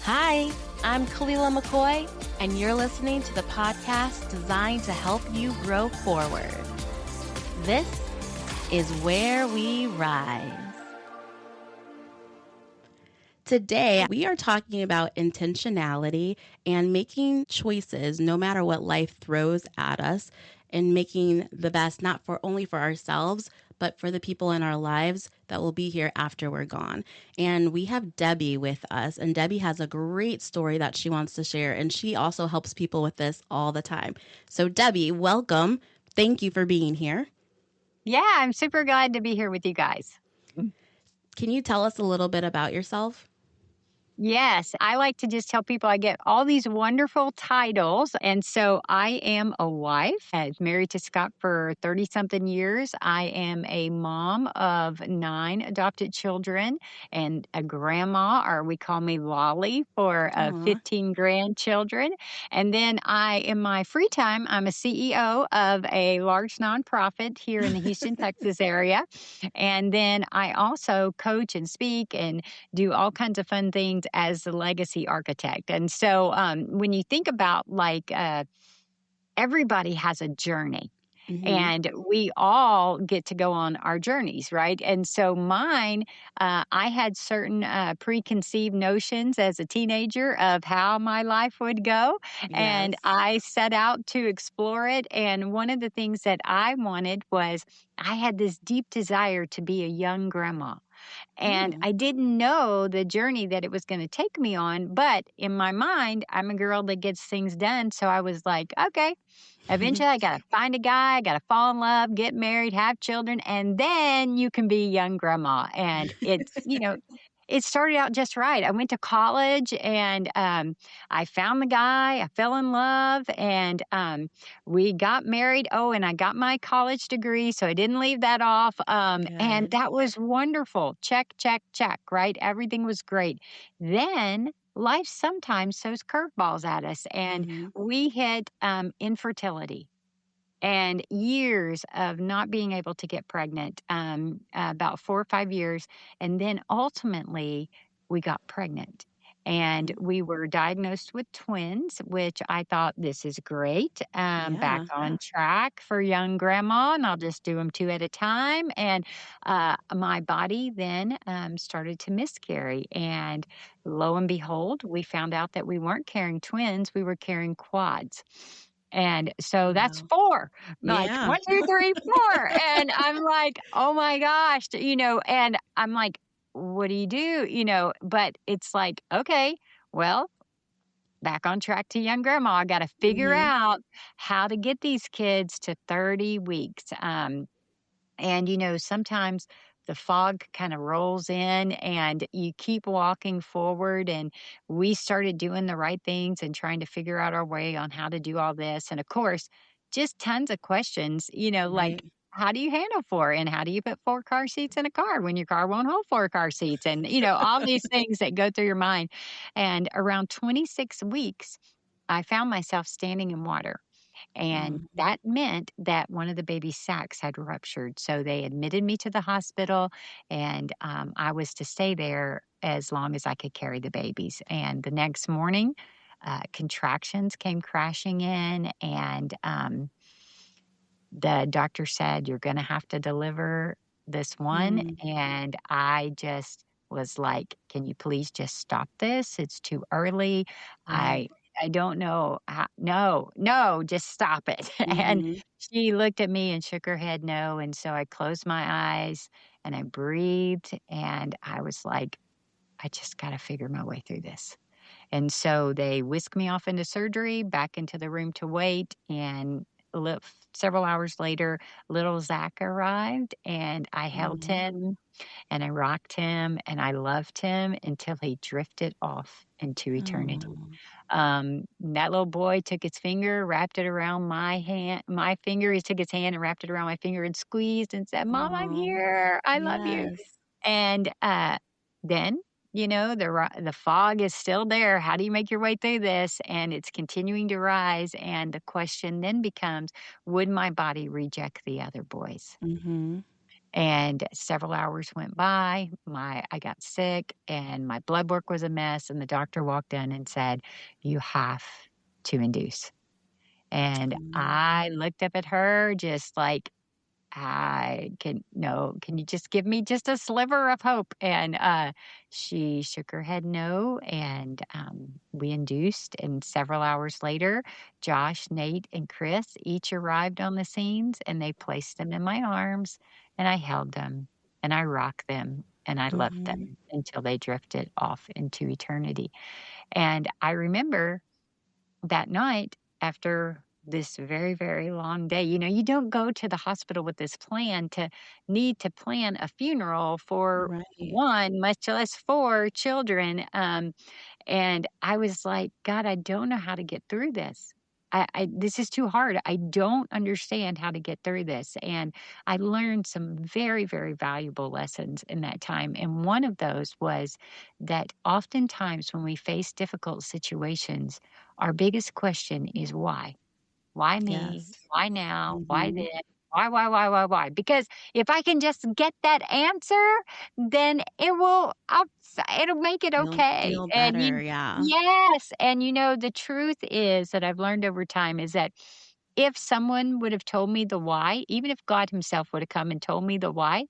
Hi, I'm Khalila McCoy, and you're listening to the podcast designed to help you grow forward. This is Where We Rise. Today, we are talking about intentionality and making choices no matter what life throws at us, and making the best not for only for ourselves, but for the people in our lives that will be here after we're gone. And we have Debbie with us, and Debbie has a great story that she wants to share, and she also helps people with this all the time. So Debbie, welcome. Thank you for being here. Yeah, I'm super glad to be here with you guys. Can you tell us a little bit about yourself? Yes, I like to just tell people I get all these wonderful titles. And so I am a wife. I was married to Scott for 30 something years. I am a mom of 9 adopted children and a grandma, or we call me Lolly, for Aw. 15 grandchildren. And then in my free time, I'm a CEO of a large nonprofit here in the Houston, Texas area. And then I also coach and speak and do all kinds of fun things as the legacy architect. And so when you think about everybody has a journey. Mm-hmm. And we all get to go on our journeys, right? And so mine, I had certain preconceived notions as a teenager of how my life would go. And Yes. I set out to explore it. And one of the things that I wanted was I had this deep desire to be a young grandma. And Oh. I didn't know the journey that it was going to take me on. But in my mind, I'm a girl that gets things done. So I was like, okay, eventually I got to find a guy, I got to fall in love, get married, have children, and then you can be young grandma. And it started out just right. I went to college and I found the guy, I fell in love, and we got married. Oh, and I got my college degree, so I didn't leave that off. And Good. that was wonderful. Check, check, check, right? Everything was great. Then life sometimes throws curveballs at us, and Mm-hmm. we hit infertility and years of not being able to get pregnant, about 4 or 5 years. And then ultimately, we got pregnant. And Mm-hmm. we were diagnosed with twins, which I thought this is great. Back Yeah. on track for young grandma, and I'll just do them two at a time. And my body then started to miscarry. And lo and behold, we found out that we weren't carrying twins, we were carrying quads. And so that's Wow. four, like Yeah. 1, 2, 3, 4. And I'm like, oh my gosh, and I'm like, what do you do? But it's like, okay, well, back on track to young grandma. I got to figure Mm-hmm. out how to get these kids to 30 weeks. And, sometimes the fog kind of rolls in and you keep walking forward. And we started doing the right things and trying to figure out our way on how to do all this. And of course, just tons of questions, like, Right. how do you handle four? And how do you put 4 car seats in a car when your car won't hold 4 car seats? And, all these things that go through your mind. And around 26 weeks, I found myself standing in water. And Mm-hmm. that meant that one of the baby's sacs had ruptured. So they admitted me to the hospital, and I was to stay there as long as I could carry the babies. And the next morning, contractions came crashing in, and the doctor said, "You're going to have to deliver this one." Mm-hmm. And I just was like, "Can you please just stop this? It's too early. I Right. I don't know. No, no, just stop it." And Mm-hmm. she looked at me and shook her head no. And so I closed my eyes and I breathed and I was like, I just got to figure my way through this. And so they whisked me off into surgery, back into the room to wait. And li- several hours later, little Zach arrived, and I held Mm-hmm. him and I rocked him and I loved him until he drifted off into eternity. Oh. That little boy took his finger, wrapped it around my finger. He took his hand and wrapped it around my finger and squeezed and said, "Mom, I'm Oh. here. I love you." Yes. And then, the fog is still there. How do you make your way through this? And it's continuing to rise. And the question then becomes, would my body reject the other boys? Mm-hmm. And several hours went by. I got sick and my blood work was a mess. And the doctor walked in and said, "You have to induce." And Mm, I looked up at her just like, I can no, can you just give me just a sliver of hope? And she shook her head no, and we induced. And several hours later, Josh, Nate, and Chris each arrived on the scenes, and they placed them in my arms, and I held them, and I rocked them, and I loved mhm. them until they drifted off into eternity. And I remember that night after this very, very long day, you don't go to the hospital with this plan to need to plan a funeral for Right. one, much less four children. And I was like, God, I don't know how to get through this. This is too hard. I don't understand how to get through this. And I learned some very, very valuable lessons in that time. And one of those was that oftentimes when we face difficult situations, our biggest question is why? Why me? Yes. Why now? Why Mhm. then? Why? Because if I can just get that answer, then it'll make it You'll okay. feel And better, yeah. yes, and the truth is that I've learned over time is that if someone would have told me the why, even if God himself would have come and told me the why,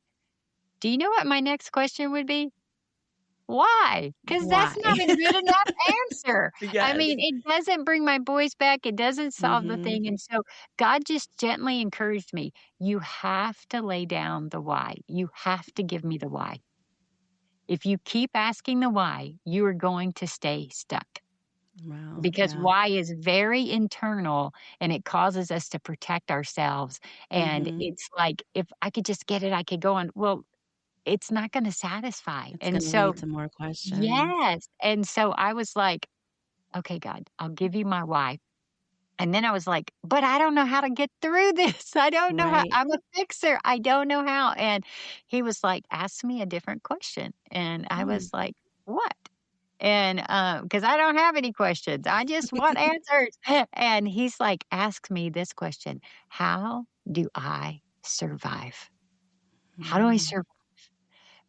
do you know what my next question would be? Why? Because that's Why? not a good enough answer. I Yes. mean, it doesn't bring my boys back, it doesn't solve the Mhm. thing, and so God just gently encouraged me, "You have to lay down the why. You have to give me the why. If you keep asking the why, you are going to stay stuck." Wow, Because yeah. why is very internal, and it causes us to protect ourselves, and Mhm. it's like, if I could just get it, I could go on. Well, it's not gonna satisfy, It's and gonna so lead to more questions. yes, and so I was like, "Okay, God, I'll give you my why." And then I was like, "But I don't know how to get through this. I don't know how. Right. I'm a fixer. I don't know how." And he was like, "Ask me a different question." And I Mm. was like, "What?" And because I don't have any questions. I just want answers. And he's like, "Ask me this question. How do I survive? How do I Mm. survive?"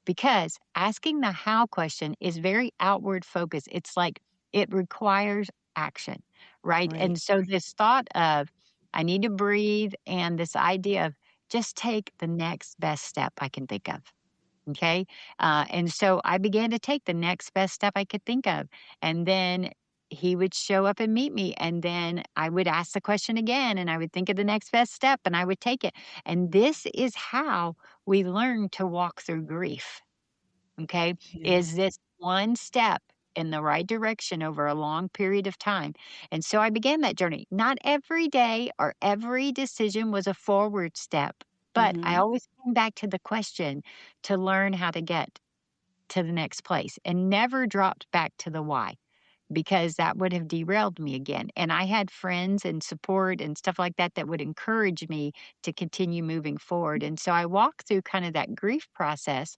Because asking the how question is very outward focused. It's like it requires action, right? Right. And so this thought of, I need to breathe, and this idea of just take the next best step I can think of. Okay. And so I began to take the next best step I could think of. And then he would show up and meet me. And then I would ask the question again, and I would think of the next best step, and I would take it. And this is how we learn to walk through grief. Okay. Yeah. Is this one step in the right direction over a long period of time? And so I began that journey. Not every day or every decision was a forward step, but I Mhm. always came back to the question to learn how to get to the next place and never dropped back to the why, because that would have derailed me again. And I had friends and support and stuff like that that would encourage me to continue moving forward. And so I walked through kind of that grief process.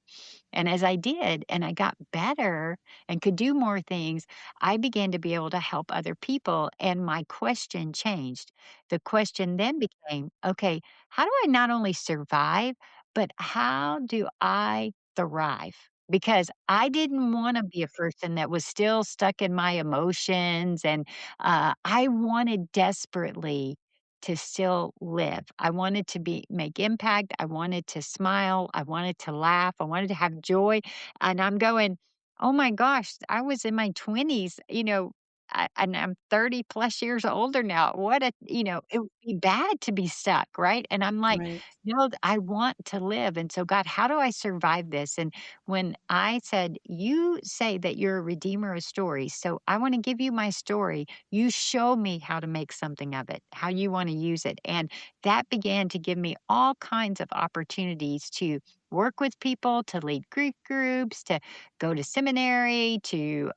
And as I did, and I got better and could do more things, I began to be able to help other people. And my question changed. The question then became, okay, how do I not only survive, but how do I thrive? Because I didn't wanna be a person that was still stuck in my emotions, and, I wanted desperately to still live. I wanted to make impact, I wanted to smile, I wanted to laugh, I wanted to have joy, and I'm going, "Oh my gosh, I was in my 20s," and I'm 30 plus years older now. It would be bad to be stuck, right? And I'm like, Right. "No, I want to live, and so God, how do I survive this?" And when I said, "You say that you're a redeemer of stories, so I want to give you my story. You show me how to make something of it, how you want to use it." And that began to give me all kinds of opportunities to work with people, to lead grief groups, to go to seminary, to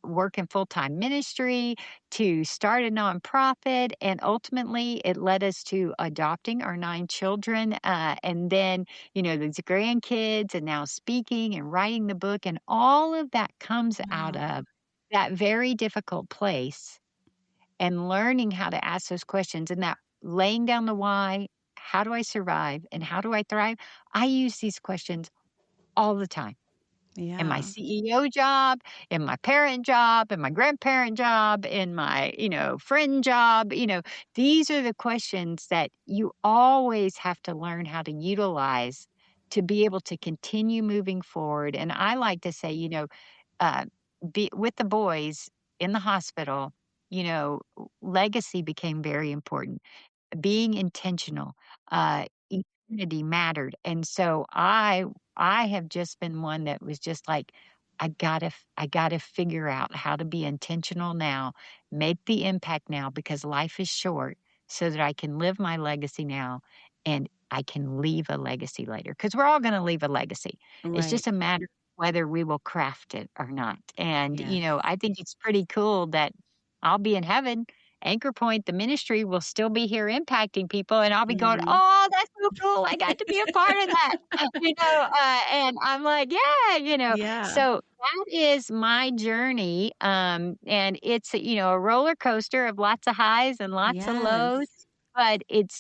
work in full time ministry, to start a nonprofit. And ultimately, it led us to adopting our 9 children. And then these grandkids, and now speaking and writing the book, and all of that comes out Wow. of that very difficult place, and learning how to ask those questions, and that laying down the why, how do I survive and how do I thrive? I use these questions all the time. In my Yeah. CEO job, in my parent job, in my grandparent job, in my, friend job, these are the questions that you always have to learn how to utilize to be able to continue moving forward. And I like to say, uh, with the boys in the hospital, legacy became very important, being intentional, eternity mattered, and so I have just been one that was just like, I gotta figure out how to be intentional now, make the impact now because life is short so that I can live my legacy now and I can leave a legacy later. Because 'cause we're all gonna leave a legacy. It's Right. just a matter of whether we will craft it or not, and, Yes. I think it's pretty cool that I'll be in heaven. Anchor Point, the ministry, will still be here impacting people, and I'll be going, Mhm. "Oh, that's so cool. I got to be a part of that." And I'm like, "Yeah," Yeah. So that is my journey, and it's, a roller coaster of lots of highs and lots of lows, Yes. but it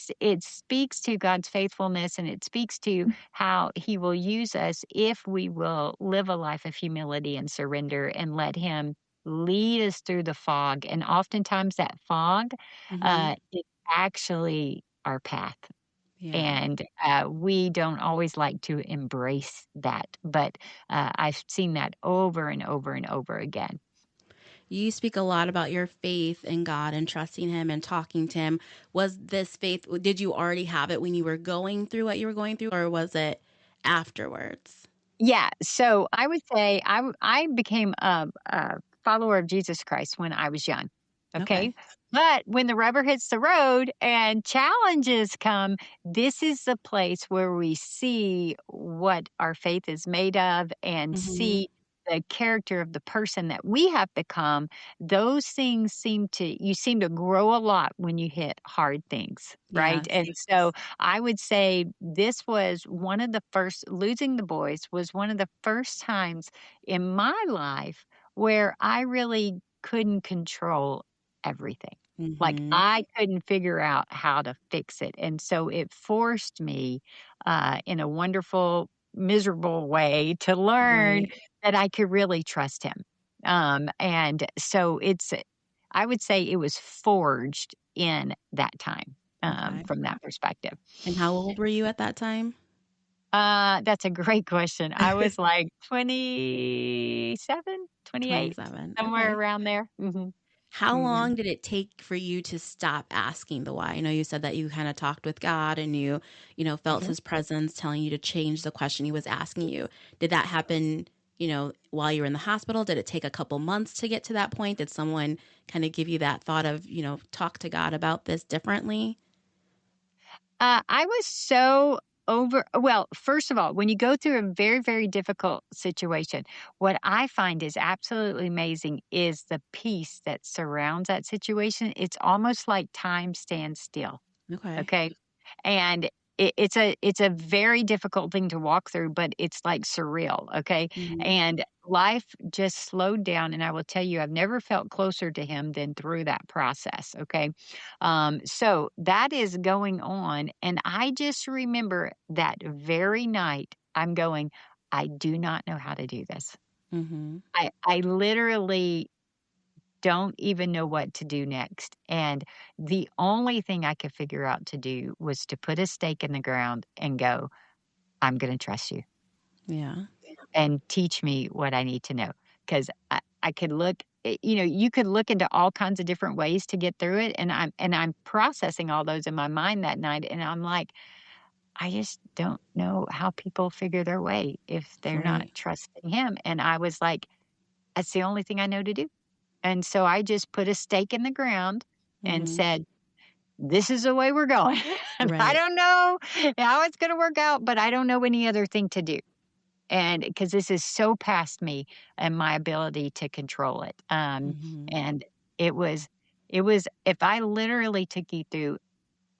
speaks to God's faithfulness, and it speaks to how he will use us if we will live a life of humility and surrender and let him lead us through the fog, and oftentimes that fog, Mhm. is actually our path, Yeah. and, we don't always like to embrace that, but, I've seen that over and over and over again. You speak a lot about your faith in God and trusting Him and talking to Him. Was this faith, did you already have it when you were going through what you were going through, or was it afterwards? Yeah, so I would say I became a follower of Jesus Christ when I was young, okay? Okay. But when the rubber hits the road and challenges come, this is the place where we see what our faith is made of and Mhm. see the character of the person that we have become. Those things you seem to grow a lot when you hit hard things, right? Yes. And so I would say this was one of the first losing the boys was one of the first times in my life where I really couldn't control everything. Like, Mhm. I couldn't figure out how to fix it, and so it forced me, in a wonderful, miserable way to learn Right. that I could really trust him. And so I would say it was forged in that time, Okay. from that perspective. And how old were you at that time? That's a great question. I was like 27, 28, 27. somewhere Okay. around there. Mhm, How mhm. long did it take for you to stop asking the why? I know you said that you kind of talked with God and you felt Mhm. his presence telling you to change the question he was asking you. Did that happen, while you were in the hospital? Did it take a couple months to get to that point? Did someone kind of give you that thought of, talk to God about this differently? I was so well, first of all, when you go through a very, very difficult situation, what I find is absolutely amazing is the peace that surrounds that situation. It's almost like time stands still. Okay. Okay. And it's a very difficult thing to walk through, but it's like surreal. Okay. Hmm. And life just slowed down. And I will tell you, I've never felt closer to him than through that process. Okay. So that is going on. And I just remember that very night, I'm going, I do not know how to do this. Hmm. I literally don't even know what to do next. And the only thing I could figure out to do was to put a stake in the ground and go, I'm going to trust you Yeah. and teach me what I need to know. Because I could look, you could look into all kinds of different ways to get through it. And I'm processing all those in my mind that night. And I'm like, I just don't know how people figure their way if they're not Right. trusting him. And I was like, that's the only thing I know to do. And so I just put a stake in the ground and Hmm. said, "This is the way we're going." And I Right. don't know how it's gonna work out, but I don't know any other thing to do. And because this is so past me and my ability to control it. Hmm. And it was if I literally took you through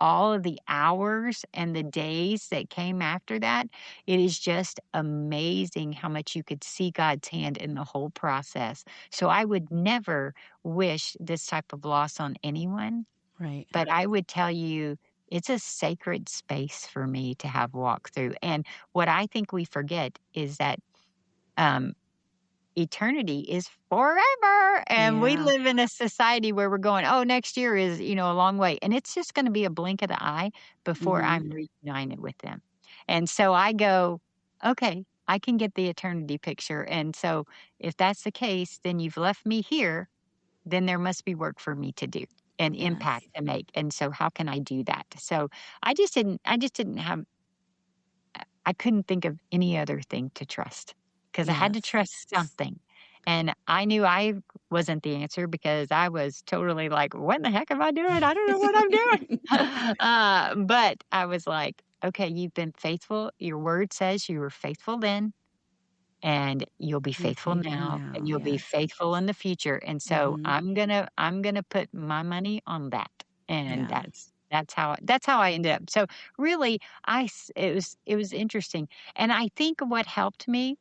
all of the hours and the days that came after that, it is just amazing how much you could see God's hand in the whole process. So I would never wish this type of loss on anyone, Right. but I would tell you it's a sacred space for me to have walked through. And what I think we forget is that um, eternity is forever. And we Yeah. live in a society where we're going, oh, next year is, a long way. And it's just going to be a blink of the eye before Mhm. I'm reunited with them. And so I go, okay, I can get the eternity picture. And so if that's the case, then you've left me here, then there must be work for me to do and impact Yes. to make. And so how can I do that? So I just didn't have I couldn't think of any other thing to trust because I had to Yes. trust something. And I knew I wasn't the answer because I was totally like, what the heck am I doing? I don't know what I'm doing. But I was like, okay, you've been faithful. Your word says you were faithful then, and you'll be Be faithful faithful now, and now. you'll be Yes. faithful in the future. And so Mhm. I'm gonna put my money on that. And Yeah. that's how I ended up. So really, it was interesting. And I think what helped me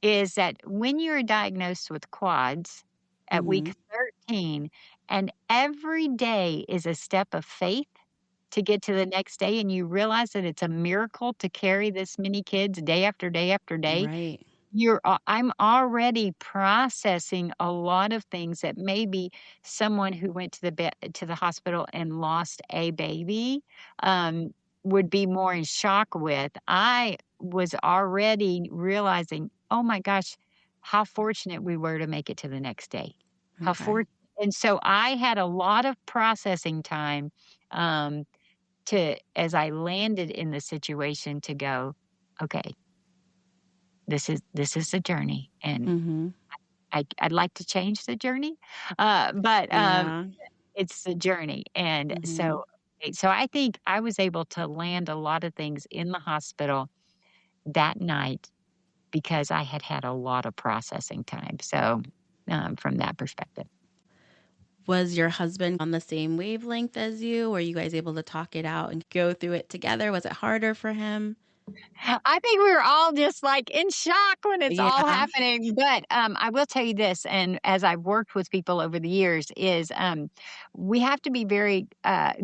is that when you're diagnosed with quads at week Mhm. 13, and every day is a step of faith to get to the next day, and you realize that it's a miracle to carry this many kids day after day after day, Right. I'm already processing a lot of things that maybe someone who went to the hospital and lost a baby, um, would be more in shock with. I was already realizing, "Oh my gosh, how fortunate we were to make it to the next day." How Okay. for And so I had a lot of processing time, um, to as I landed in the situation to go, "Okay, this is the journey, and Mhm. I'd like to change the journey, but, Yeah. it's the journey, and Mhm. so I think I was able to land a lot of things in the hospital that night because I had had a lot of processing time, so, from that perspective. Was your husband on the same wavelength as you? Were you guys able to talk it out and go through it together? Was it harder for him? I think we were all just like in shock when it's all Yeah. happening. But I will tell you this, and as I've worked with people over the years, is we have to be very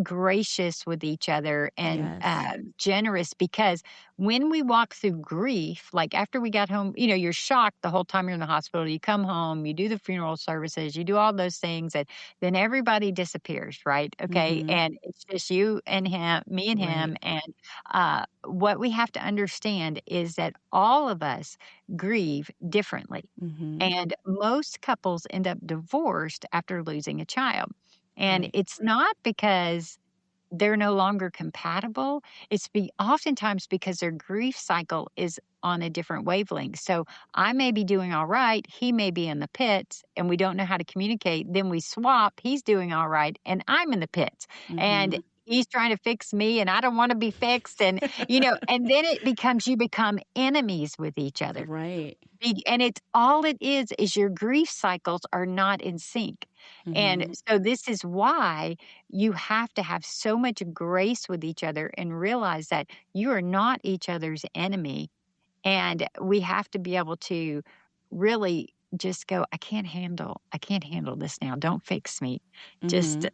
gracious with each other and Yes. generous because when we walk through grief, like after we got home, you're shocked the whole time you're in the hospital. You come home, you do the funeral services, you do all those things, and then everybody disappears, right? Okay. Mhm. And it's just you and him, me and him, Right. and what we have to understand is that all of us grieve differently. Mhm. And most couples end up divorced after losing a child. And Right. it's not because they're no longer compatible. Oftentimes because their grief cycle is on a different wavelength. So I may be doing all right, he may be in the pits, and we don't know how to communicate. Then we swap. He's doing all right, and I'm in the pits, and Mhm. he's trying to fix me, and I don't want to be fixed, and then you become enemies with each other. Right. And it's all it is your grief cycles are not in sync. And Mhm. so this is why you have to have so much grace with each other and realize that you are not each other's enemy. And we have to be able to really just go, I can't handle this now. Don't fix me. Just Mhm.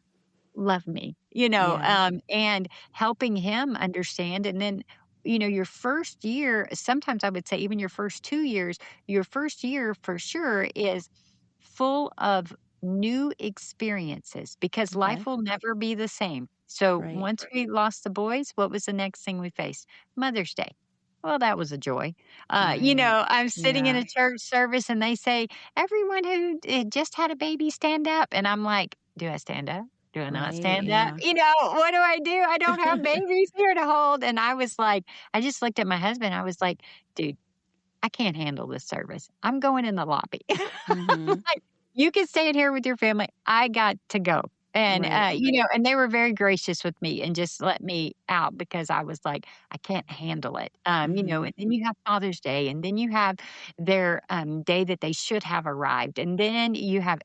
love me, Yeah. and helping him understand. And then, your first year, sometimes I would say even your first year for sure is full of new experiences because life Okay. will never be the same. So Right. once we lost the boys, what was the next thing we faced? Mother's Day. Well, that was a joy. Right. I'm sitting in Yeah. a church service and they say, everyone who just had a baby stand up. And I'm like, do I stand up? Do I not Right. stand up? Yeah. What do I do? I don't have babies here to hold. And I was like, I just looked at my husband. I was like, dude, I can't handle this service. I'm going in the lobby. Mhm. Like, you can stay in here with your family. I got to go. And, Right. and they were very gracious with me and just let me out because I was like, I can't handle it. Mhm. And then you have Father's Day, and then you have their day that they should have arrived. And then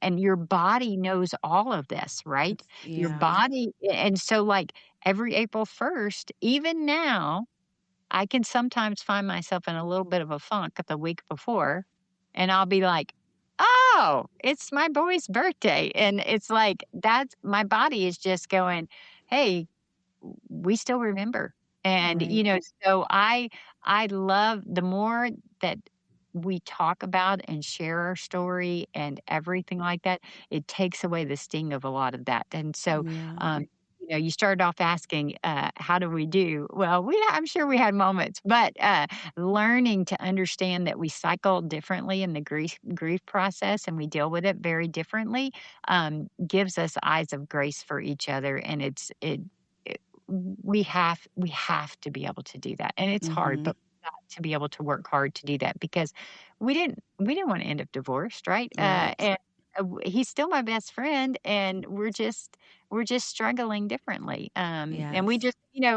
and your body knows all of this, right? Your Yeah. body. And so, like, every April 1st, even now, I can sometimes find myself in a little bit of a funk the week before, and I'll be like, "Oh, it's my boy's birthday." And it's like that's my body is just going, "Hey, we still remember. And, Right. so I love the more that we talk about and share our story and everything like that, it takes away the sting of a lot of that. And so, Yeah. you started off asking, how do we do? Well, I'm sure we had moments, but learning to understand that we cycle differently in the grief process and we deal with it very differently gives us eyes of grace for each other, and it we have to be able to do that, and it's hard, Mhm. but we got to be able to work hard to do that because we didn't want to end up divorced, right? Right. And he's still my best friend, and we're just struggling differently. And we Yes. just,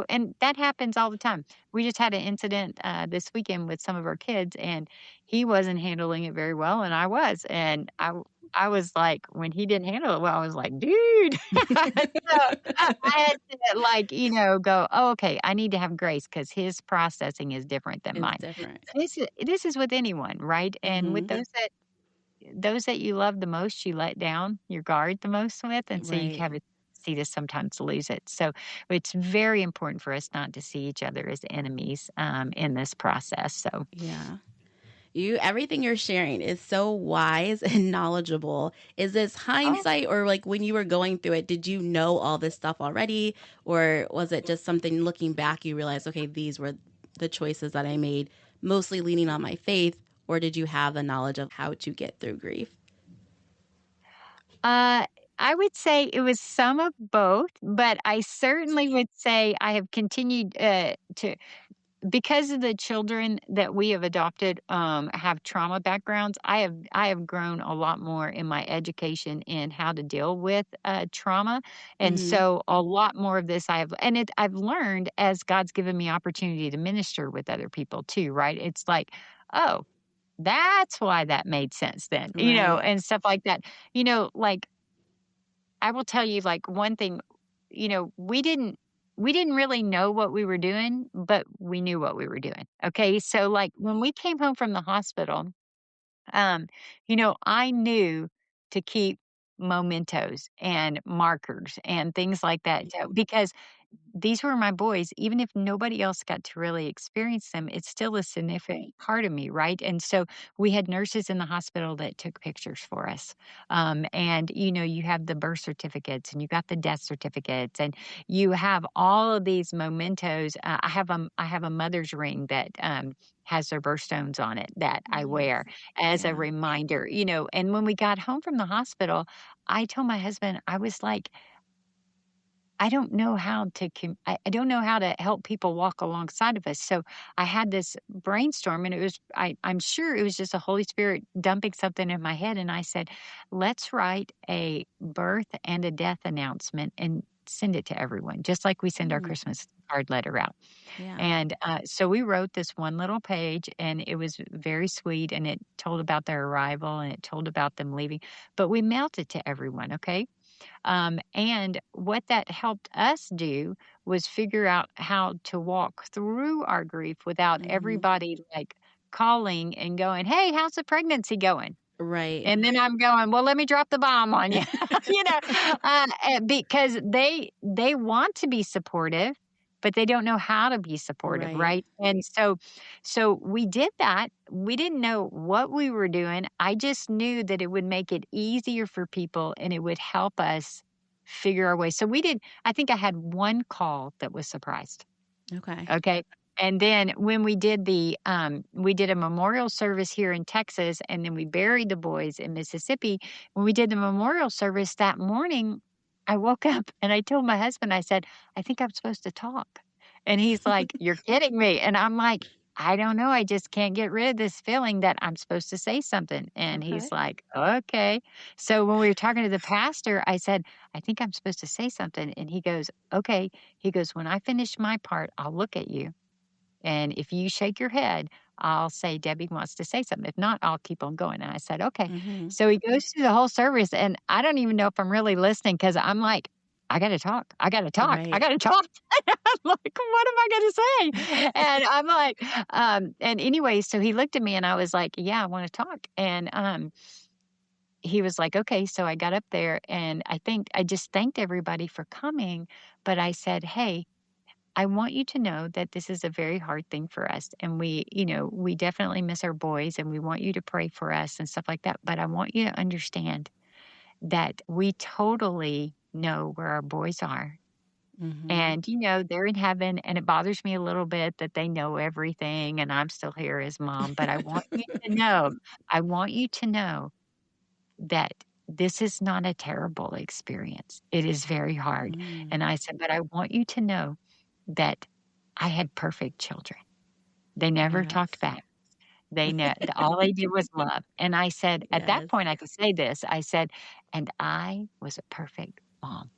and that happens all the time. We just had an incident this weekend with some of our kids, and he wasn't handling it very well, and I was, and I was like, when he didn't handle it well, I was like, dude. So I had to, like, go, oh, okay, I need to have grace because his processing is different than It's mine. different. This is with anyone, right? And with Mhm. those that you love the most, you let down your guard the most with, and so you Right. have a see to sometimes lose it. So it's very important for us not to see each other as enemies in this process. So, Yeah. Everything you're sharing is so wise and knowledgeable. Is this oh, hindsight, or like when you were going through it, did you know all this stuff already, or was it just something looking back you realized, okay, these were the choices that I made, mostly leaning on my faith, or did you have the knowledge of how to get through grief? uh, I would say it was some of both, but I certainly would say I have continued to because of the children that we have adopted, have trauma backgrounds. I have grown a lot more in my education in how to deal with trauma, and Mhm. so a lot more of this I've learned as God's given me opportunity to minister with other people too. Right? It's like, oh, that's why that made sense then, Right. and stuff like that. Like I will tell you, like, one thing, we didn't really know what we were doing, but we knew what we were doing, okay? So, like, when we came home from the hospital, um, I knew to keep mementos and markers and things like that, because these were my boys. Even if nobody else got to really experience them, it's still a significant part of me, right? And so we had nurses in the hospital that took pictures for us. And, you have the birth certificates and you got the death certificates and you have all of these mementos. I have a mother's ring that has their birthstones on it that I Nice. wear as a Yeah. reminder, And when we got home from the hospital, I told my husband, I was like, I don't know how to I don't know how to help people walk alongside of us. So I had this brainstorm and I'm sure it was just the Holy Spirit dumping something in my head. And I said, let's write a birth and a death announcement and send it to everyone, just like we send our Mm. Christmas card letter out. Yeah. And so we wrote this one little page and it was very sweet and it told about their arrival and it told about them leaving, but we mailed it to everyone. Okay. And what that helped us do was figure out how to walk through our grief without Mhm. everybody like calling and going, "Hey, how's the pregnancy going?" Right. And then I'm going, "Well, let me drop the bomb on you," because they want to be supportive, but they don't know how to be supportive, Right. right? And so we did that. We didn't know what we were doing. I just knew that it would make it easier for people and it would help us figure our way. So I think I had one call that was surprised. Okay. Okay. And then when we did a memorial service here in Texas, and then we buried the boys in Mississippi. When we did the memorial service that morning, I woke up and I told my husband, I said, I think I'm supposed to talk. And he's like, you're kidding me. And I'm like, I don't know. I just can't get rid of this feeling that I'm supposed to say something. And he's Okay. like, okay. So when we were talking to the pastor, I said, I think I'm supposed to say something. And he goes, okay. He goes, when I finish my part, I'll look at you. And if you shake your head, I'll say, Debbie wants to say something. If not, I'll keep on going. And I said, okay. Mhm. So he goes through the whole service, and I don't even know if I'm really listening because I'm like, I got to talk. I got to talk. I Right. got to talk. I'm like, what am I going to say? And I'm like, and anyway, so he looked at me and I was like, yeah, I want to talk. And he was like, okay. So I got up there and I just thanked everybody for coming. But I said, hey, I want you to know that this is a very hard thing for us. And we definitely miss our boys and we want you to pray for us and stuff like that. But I want you to understand that we totally know where our boys are. Mhm. And, they're in heaven. And it bothers me a little bit that they know everything and I'm still here as mom. But I want you to know that this is not a terrible experience. It is very hard. Mm. And I said, but I want you to know that I had perfect children. They never talked Yes. back. All they did was love. And I said, at that Yes. point, I could say this. I said, and I was a perfect mom.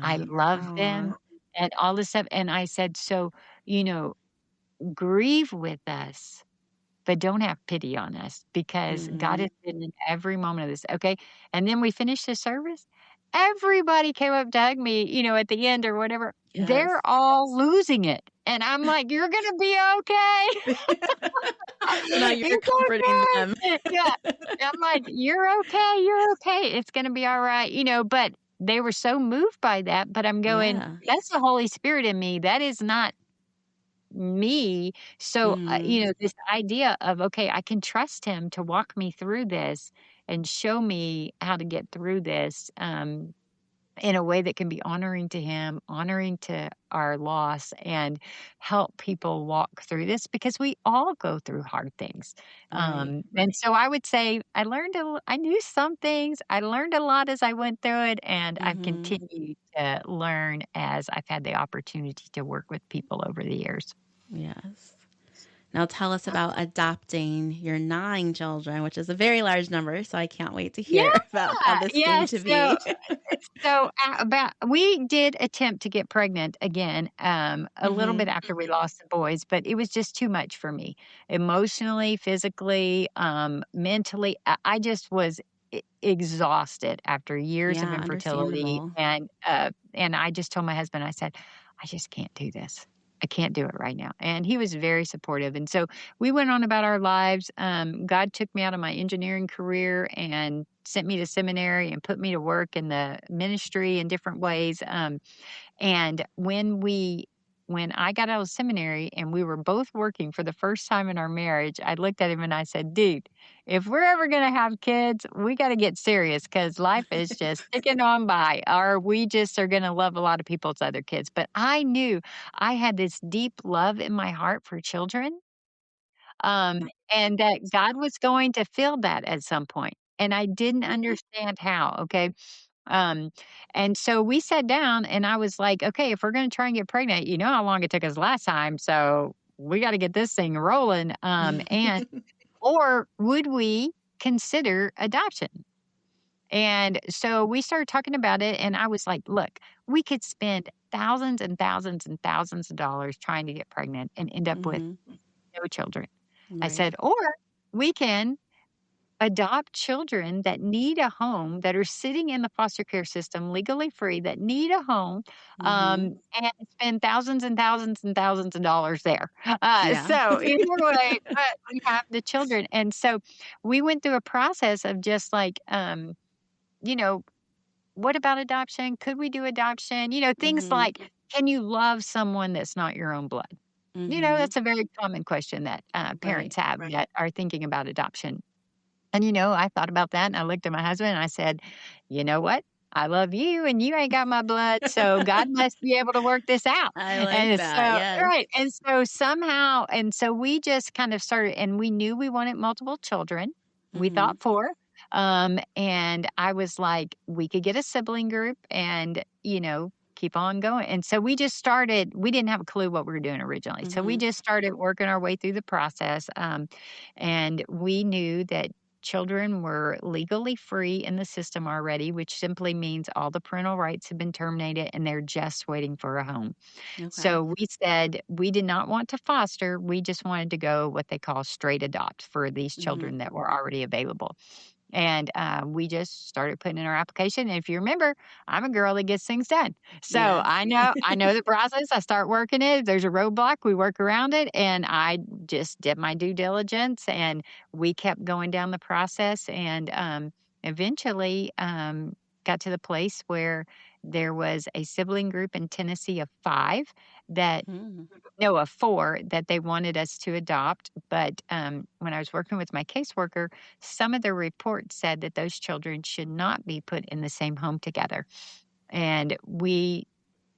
I Yeah. loved Aw. them and all this stuff. And I said, so, you know, grieve with us, but don't have pity on us because God Mhm. has been in every moment of this. Okay. And then we finished the service. Everybody came up to hug me, at the end or whatever. Yes. They're all losing it. And I'm like, you're going to be okay. Now you're It's comforting them. okay. Yeah. I'm like, "You're okay, you're okay. It's gonna be alright," but they were so moved by that, but I'm going, Yeah. "That's the Holy Spirit in me. That is not me." So, Mhm. this idea of, okay, I can trust him to walk me through this and show me how to get through this, in a way that can be honoring to him, honoring to our loss, and help people walk through this because we all go through hard things. Right. And so I would say I knew some things. I learned a lot as I went through it, and I've Mhm. continued to learn as I've had the opportunity to work with people over the years. Yes. Now tell us about adopting your 9 children, which is a very large number, so I can't wait to Yeah, hear about how this came yeah. to So be. about we did attempt to get pregnant again, a little bit Mhm. after we lost the boys, but it was just too much for me. Emotionally, physically, mentally, I just was exhausted after years of Yeah, infertility, understandable. and I just told my husband, I said, "I just can't do this. I can't do it right now." And he was very supportive, and so we went on about our lives. God took me out of my engineering career and sent me to seminary and put me to work in the ministry in different ways. And when I got out of seminary and we were both working for the first time in our marriage, I looked at him and I said, "Dude, if we're ever going to have kids, we got to get serious because life is just ticking on by, or we just are going to love a lot of people's other kids." But I knew I had this deep love in my heart for children, and that God was going to fill that at some point, and I didn't understand how, okay? Um, and so we sat down and I was like, "Okay, if we're gonna try and get pregnant, you know how long it took us last time, so we gotta get this thing rolling, and or would we consider adoption?" And so we started talking about it, and I was like, "Look, we could spend thousands and thousands and thousands of dollars trying to get pregnant and end up with Mhm. no children." I Right. said, "Or we can adopt children that need a home, that are sitting in the foster care system legally free, that need a home, Mhm. and spend thousands and thousands and thousands of dollars there." Yeah. So either way, but we have the children. And so we went through a process of just like, you know, what about adoption? Could we do adoption? Things Mhm. like, can you love someone that's not your own blood? Mhm. That's a very common question that Right. parents have that are thinking about adoption. And, I thought about that and I looked at my husband and I said, "You know what? I love you and you ain't got my blood. So God must be able to work this out." I like And that, so, yes. right. And so we just kind of started, and we knew we wanted multiple children. We Mhm. thought four. And I was like, we could get a sibling group and, keep on going. And so we didn't have a clue what we were doing originally. So we Mhm. just started working our way through the process. And we knew that children were legally free in the system already, which simply means all the parental rights have been terminated and they're just waiting for a home. Okay. So we said we did not want to foster. We just wanted to go what they call straight adopt for these Mhm. children that were already available. And we just started putting in our application. And if you remember, I'm a girl that gets things done. So Yes. I know the process. I start working it. If there's a roadblock, we work around it. And I just did my due diligence and we kept going down the process and eventually got to the place where there was a sibling group in Tennessee of 5 that Mm. no, of 4 that they wanted us to adopt, but, when I was working with my caseworker, some of the reports said that those children should not be put in the same home together, and we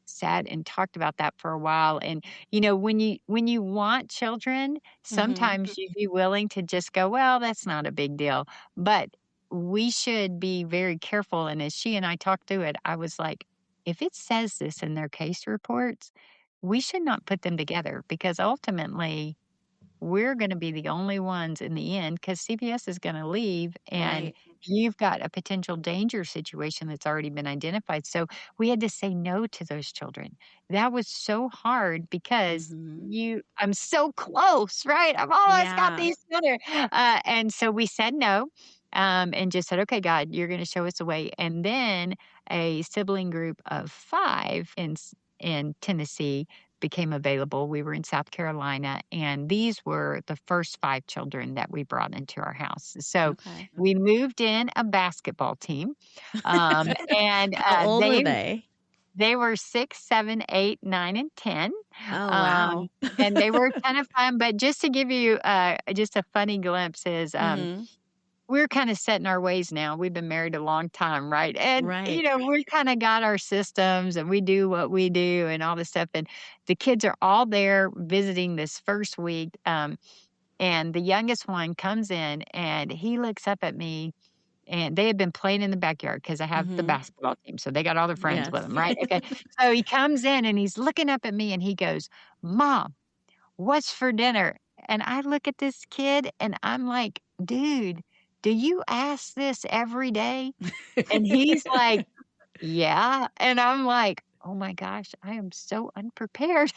sat and talked about that for a while, and, when you want children, Mhm. sometimes you'd be willing to just go, "Well, that's not a big deal," but we should be very careful, and as she and I talked through it, I was like, "If it says this in their case reports, we should not put them together because ultimately we're gonna be the only ones in the end because CPS is gonna leave, and Right. you've got a potential danger situation that's already been identified." So, we had to say no to those children. That was so hard because Mhm. I'm so close, right? I've almost got Yeah. these together. And so we said no, and just said, "Okay, God, you're gonna show us a way." And then a sibling group of 5 in Tennessee became available. We were in South Carolina, and these were the first 5 children that we brought into our house. So Okay. we moved in a basketball team, and How old were they? they were 6, 7, 8, 9, and 10. Oh, Um, wow. and they were a ton of fun. But just to give you just a funny glimpse is Mhm. we're kinda set in our ways now. We've been married a long time, right? And, Right. we kinda got our systems and we do what we do and all this stuff, and the kids are all there visiting this first week, and the youngest one comes in and he looks up at me, and they had been playing in the backyard because I have the Mhm. basketball team, so they got all their friends with Yes. them, right? Okay. So he comes in and he's looking up at me and he goes, "Mom, what's for dinner?" And I look at this kid and I'm like, "Dude, do you ask this every day?" And he's like, "Yeah." And I'm like, "Oh my gosh, I am so unprepared."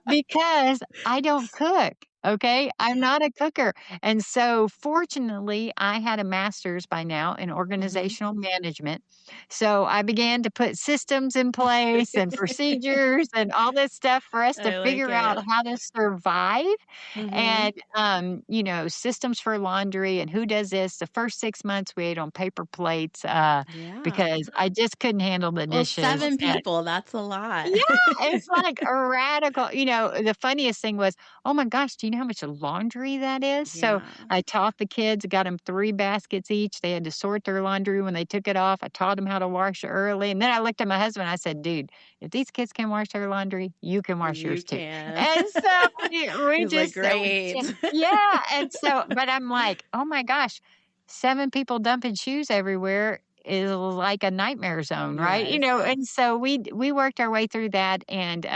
Because I don't cook, okay? I'm not a cooker, and so, fortunately, I had a master's by now in Mhm. organizational management, so I began to put systems in place and procedures and all this stuff for us to I like figure out it. how to survive, Mhm. and, systems for laundry and who does this. The first 6 months, we ate on paper plates, Yeah. because I just couldn't handle the Well, dishes, 7 and people, that's a lot. yeah, it's like a radical the funniest thing was, "Oh my gosh, do you know how much laundry that is?" So, Yeah. I taught the kids, got them 3 baskets each, they had to sort their laundry when they took it off, I taught them how to wash early, and then I looked at my husband, I said, "Dude, if these kids can wash their laundry, you can wash You yours too." can. And so, we He's like, just "Great." yeah, and so but I'm like, "Oh my gosh, 7 people dumping shoes everywhere is like a nightmare zone," right? Yes. And so we worked our way through that, and,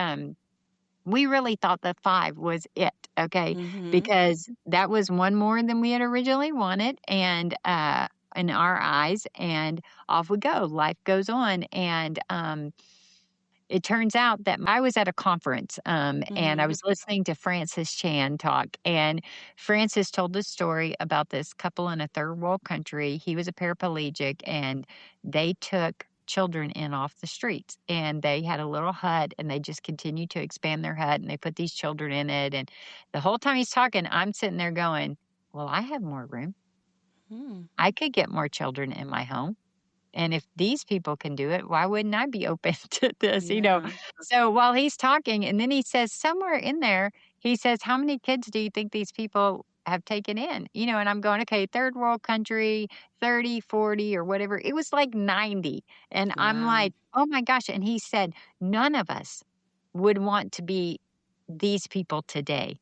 we really thought that 5 was it, okay? Mhm. Because that was 1 more than we had originally wanted, and, in our eyes, and off we go. Life goes on, and, it turns out that I was at a conference, and I Mhm. was listening to Francis Chan talk, and Francis told this story about this couple in a third world country. He was a paraplegic, and they took children in off the streets, and they had a little hut, and they just continued to expand their hut, and they put these children in it, and the whole time he's talking, I'm sitting there going, "Well, I have more room. Mm. I could get more children in my home." And if these people can do it, why wouldn't I be open to this? Yeah. So while he's talking, and then he says somewhere in there, he says, "How many kids do you think these people have taken in?" And I'm going, "Okay, third world country, 30, 40, or whatever." It was like 90. And I'm Wow. like, "Oh my gosh." And he said, "None of us would want to be these people today,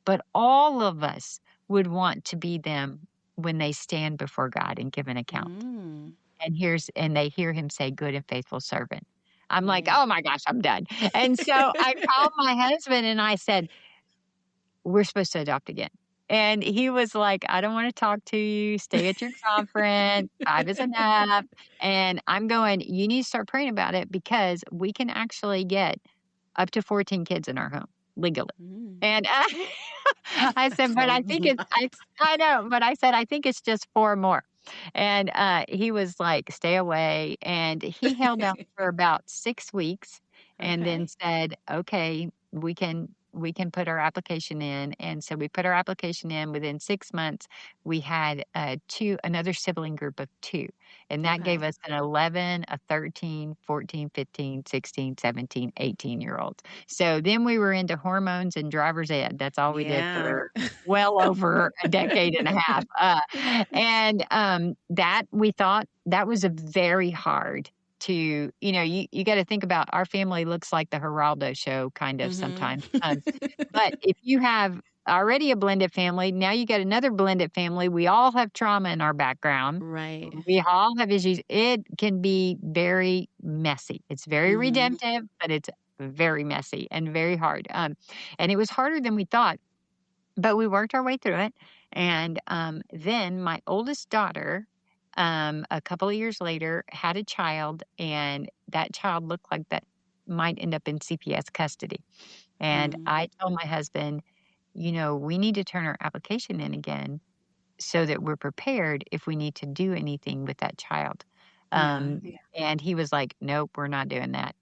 but all of us would want to be them when they stand before God and give an account." Mm. And they hear him say, "Good and faithful servant." I'm like, Right. "Oh my gosh, I'm done." And so I called my husband and I said, "We're supposed to adopt again." And he was like, "I don't wanna talk to you. Stay at your conference. 5 is enough." And I'm going, "You need to start praying about it because we can actually get up to 14 kids in our home legally." Mm. And I said, That's "But a I think it's lot. I know, but I said, "I think it's just 4 more." And, he was like, "Stay away." And he held out for about 6 weeks and then Okay. said, "Okay, we can put our application in. And so we put our application in. Within 6 months, we had another sibling group of two. And that gave Okay. us an 11, a 13, 14, 15, 16, 17, 18-year-olds. So then we were into hormones and driver's ed. That's all we did Yeah. for well over a decade and a half. That we thought that was a very hard to, you got to think about our family looks like the Geraldo show kind of Mhm. sometimes. But if you have already a blended family, now you got another blended family. We all have trauma in our background. Right. We all have issues. It can be very messy. It's very Mhm. redemptive, but it's very messy and very hard. And it was harder than we thought, but we worked our way through it. And then my oldest daughter, a couple of years later, had a child, and that child looked like that might end up in CPS custody. And Mm. I told my husband, we need to turn our application in again so that we're prepared if we need to do anything with that child. Yeah. And he was like, "Nope, we're not doing that."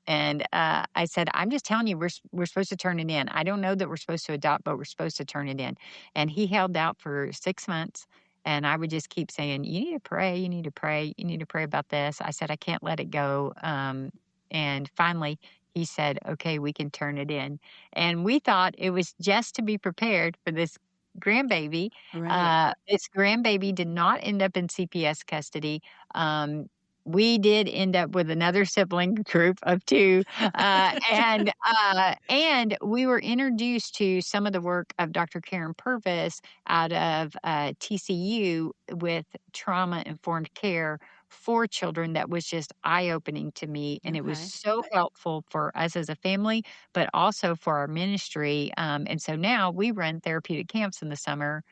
And I said, "I'm just telling you, we're supposed to turn it in. I don't know that we're supposed to adopt, but we're supposed to turn it in." And he held out for 6 months, and I would just keep saying, "You need to pray. You need to pray. You need to pray about this." I said, "I can't let it go." And finally, he said, "Okay, we can turn it in." And we thought it was just to be prepared for this grandbaby. Right. This grandbaby did not end up in CPS custody. Um, we did end up with another sibling group of two, and we were introduced to some of the work of Dr. Karen Purvis out of TCU with trauma informed care for children. That was just eye opening to me, and it was Okay. so helpful for us as a family, but also for our ministry. And so now we run therapeutic camps in the summer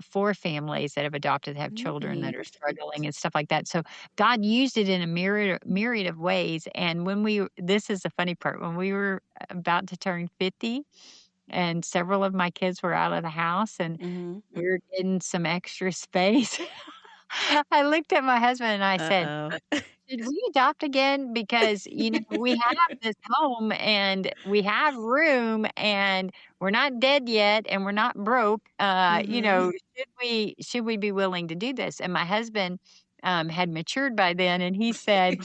for families that have adopted, that have children that Neat. are struggling and stuff like that. So God used it in a myriad of ways. And this is the funny part, when we were about to turn 50, and several of my kids were out of the house, and Mhm. we were getting some extra space. I looked at my husband and I said, Uh-oh. "Should we adopt again? Because, we have this home and we have room and we're not dead yet and we're not broke. Mhm. Should we be willing to do this?" And my husband had matured by then, and he said,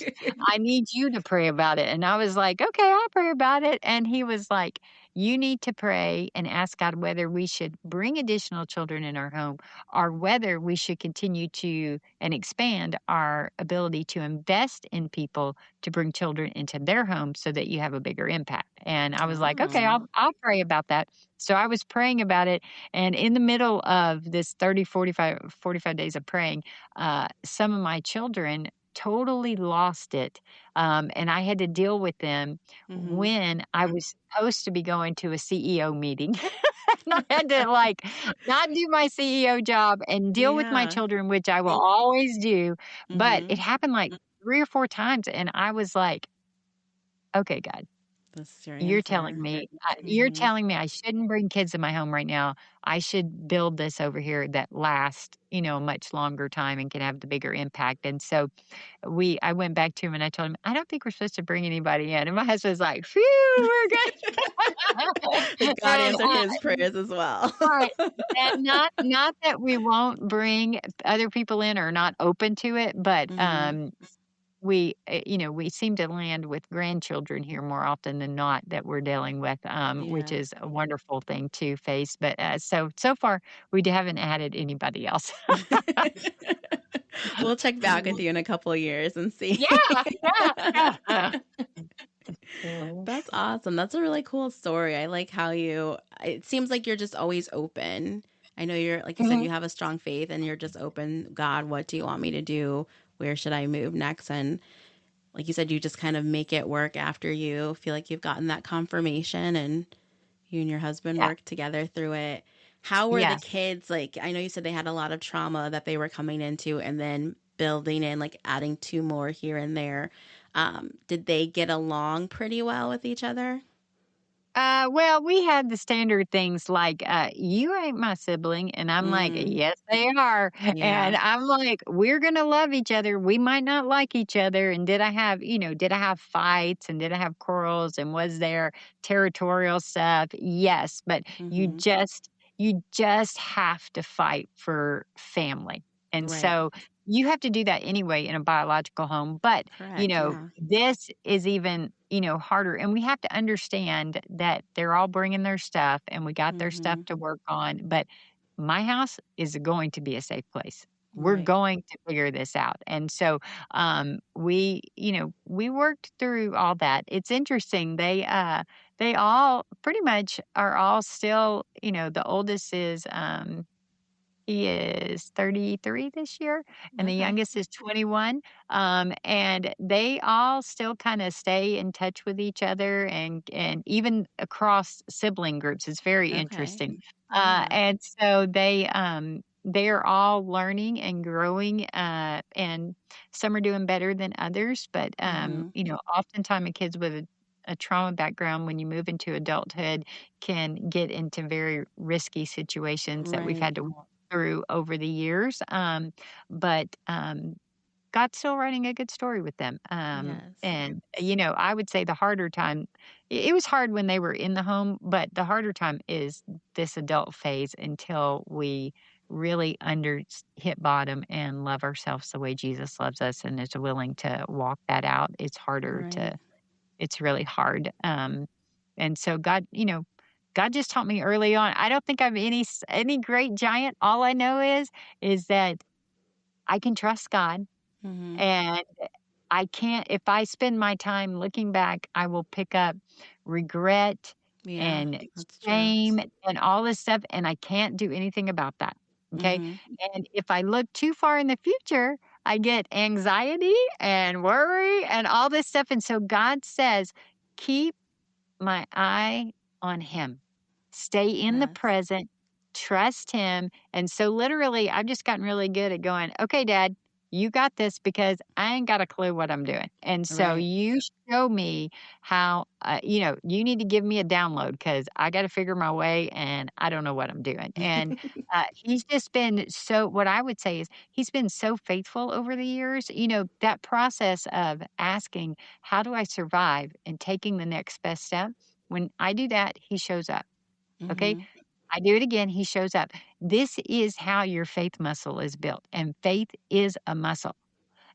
"I need you to pray about it." And I was like, "Okay, I'll pray about it." And he was like, "You need to pray and ask God whether we should bring additional children in our home, or whether we should continue to and expand our ability to invest in people to bring children into their homes so that you have a bigger impact." And I was like, "Okay, Oh. I'll pray about that." So I was praying about it. And in the middle of this 30, 45 days of praying, some of my children totally lost it. And I had to deal with them Mhm. when I was supposed to be going to a CEO meeting. And I had to, like, not do my CEO job and deal with my Yeah. children, which I will always do. But it Mhm. happened like 3 or 4 times, and I was like, "Okay, God, This is your you're telling answer. me you're Mhm. telling me I shouldn't bring kids in my home right now. I should build this over here that lasts, a much longer time and can have the bigger impact." And so I went back to him and I told him, "I don't think we're supposed to bring anybody in." And my husband's like, "Phew, we're good." God And, answered his prayers as well. right. And not that we won't bring other people in or not open to it, but, Mhm. we seem to land with grandchildren here more often than not that we're dealing with, which Yeah. is a wonderful thing to face. But, so far, we haven't added anybody else. We'll check back with you in a couple of years and see. Yeah, yeah. Mhm. That's awesome. That's a really cool story. I like how it seems like you're just always open. I know like you said, Mhm. you have a strong faith and you're just open. God, what do you want me to do? Where should I move next? And like you said, you just kind of make it work after you feel like you've gotten that confirmation and you and your husband Yeah. work together through it. How were the Yes. kids? Like, I know you said they had a lot of trauma that they were coming into and then building in, like adding two more here and there. Did they get along pretty well with each other? Well, we had the standard things like, "You ain't my sibling," and I'm like, Mm, "Yes, they are," yeah. and I'm like, "We're gonna love each other. We might not like each other." And did I have fights and did I have quarrels and was there territorial stuff? Yes, but you Mhm. just you just have to fight for family, and Right. so you have to do that anyway in a biological home, but Correct, yeah. this is even, harder. And we have to understand that they're all bringing their stuff and we got their stuff Mhm. to work on. But my house is going to be a safe place. We're Right. going to figure this out. And so we worked through all that. It's interesting. They all pretty much are all still, the oldest is he is 33 this year, and the Okay. youngest is 21. And they all still kind of stay in touch with each other and even across sibling groups. It's very Okay. interesting. Yeah. And so they are all learning and growing, and some are doing better than others. But Mhm. oftentimes kids with a trauma background, when you move into adulthood, can get into very risky situations that we've Right. had to through over the years. But God's still writing a good story with them. Yes. And I would say the harder time, it was hard when they were in the home, but the harder time is this adult phase until we really hit bottom and love ourselves the way Jesus loves us and is willing to walk that out. Right. It's really hard. And so God just taught me early on. I don't think I'm any great giant. All I know is that I can trust God, Mhm. and I can't if I spend my time looking back, I will pick up regret Yeah, and that's true. shame and all this stuff, and I can't do anything about that, okay? Mhm. And if I look too far in the future, I get anxiety and worry and all this stuff, and so God says, "Keep my eye on him. Stay in the Yes. present, trust him." And so literally, I've just gotten really good at going, "Okay, dad, you got this because I ain't got a clue what I'm doing. And so Right. you show me how, you need to give me a download because I got to figure my way and I don't know what I'm doing." And he's just been what I would say is he's been so faithful over the years. That process of asking, how do I survive? And taking the next best step. When I do that, he shows up. Okay. Mhm. I do it again, he shows up. This is how your faith muscle is built. And faith is a muscle.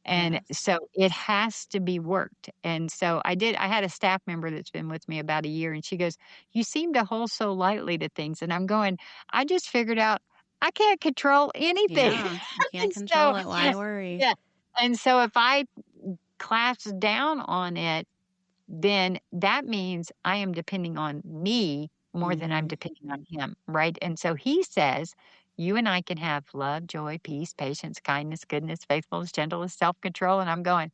And Yes. so it has to be worked. And so I had a staff member that's been with me about a year, and she goes, "You seem to hold so lightly to things." And I'm going, "I just figured out I can't control anything." Yeah, you can't And so, control it, why worry? yeah. And so if I clamps down on it, then that means I am depending on me more than I'm Mhm. depending on him, right? And so he says, "You and I can have love, joy, peace, patience, kindness, goodness, faithfulness, gentleness, self control." And I'm going,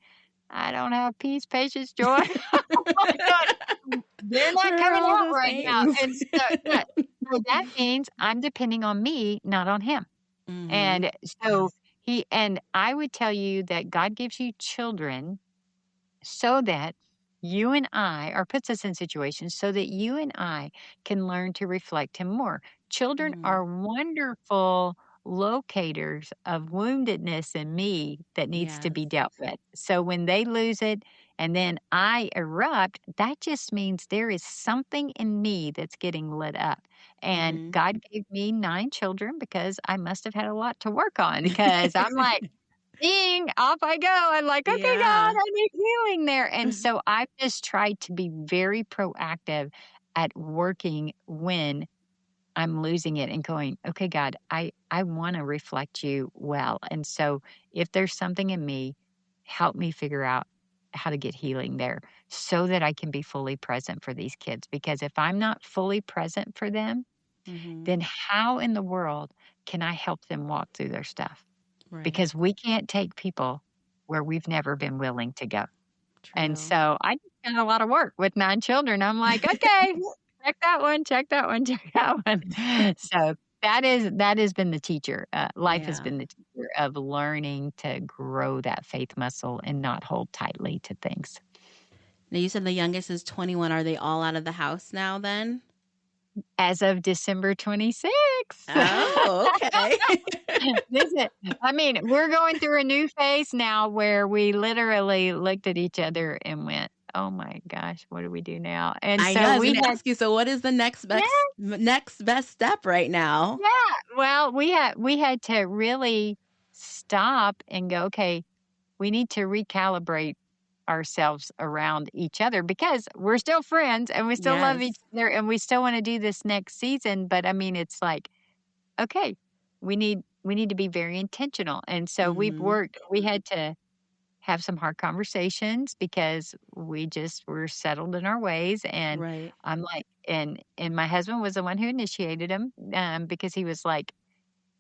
"I don't have peace, patience, joy." Oh my God. They're not Where are coming all out those right now. things? And so, yeah. So that means I'm depending on me, not on him. Mhm. And so and I would tell you that God gives you children so that you and I, or puts us in situations so that you and I can learn to reflect Him more. Children Mhm. are wonderful locators of woundedness in me that needs to be Yes. dealt with. So when they lose it and then I erupt, that just means there is something in me that's getting lit up. And Mhm. God gave me 9 children because I must have had a lot to work on because I'm like, ding, off I go. I'm like, "Okay, God, Yeah. I need healing there." And so I've just tried to be very proactive at working when I'm losing it and going, "Okay, God, I wanna reflect you well. And so if there's something in me, help me figure out how to get healing there so that I can be fully present for these kids." Because if I'm not fully present for them, Mhm. then how in the world can I help them walk through their stuff? Right. Because we can't take people where we've never been willing to go. And True. so I just done a lot of work with 9 children. I'm like, "Okay, check that one, check that one, check that one." So that has been the teacher. Life has Yeah. been the teacher of learning to grow that faith muscle and not hold tightly to things. Now you said the youngest is 21. Are they all out of the house now then? As of December 26th. Oh, okay. This is I mean, we're going through a new phase now where we literally looked at each other and went, "Oh my gosh, what do we do now?" And I know. so I was we going to had ask you. So, what is the yeah, next best step right now? yeah. Well, we had to really stop and go, "Okay, we need to recalibrate ourselves around each other because we're still friends and we still love each Yes. other and we still wanna do this next season." But I mean, it's like, okay, we need to be very intentional. And so Mhm. we had to have some hard conversations because we just were settled in our ways. And Right. I'm like, and my husband was the one who initiated him, because he was like,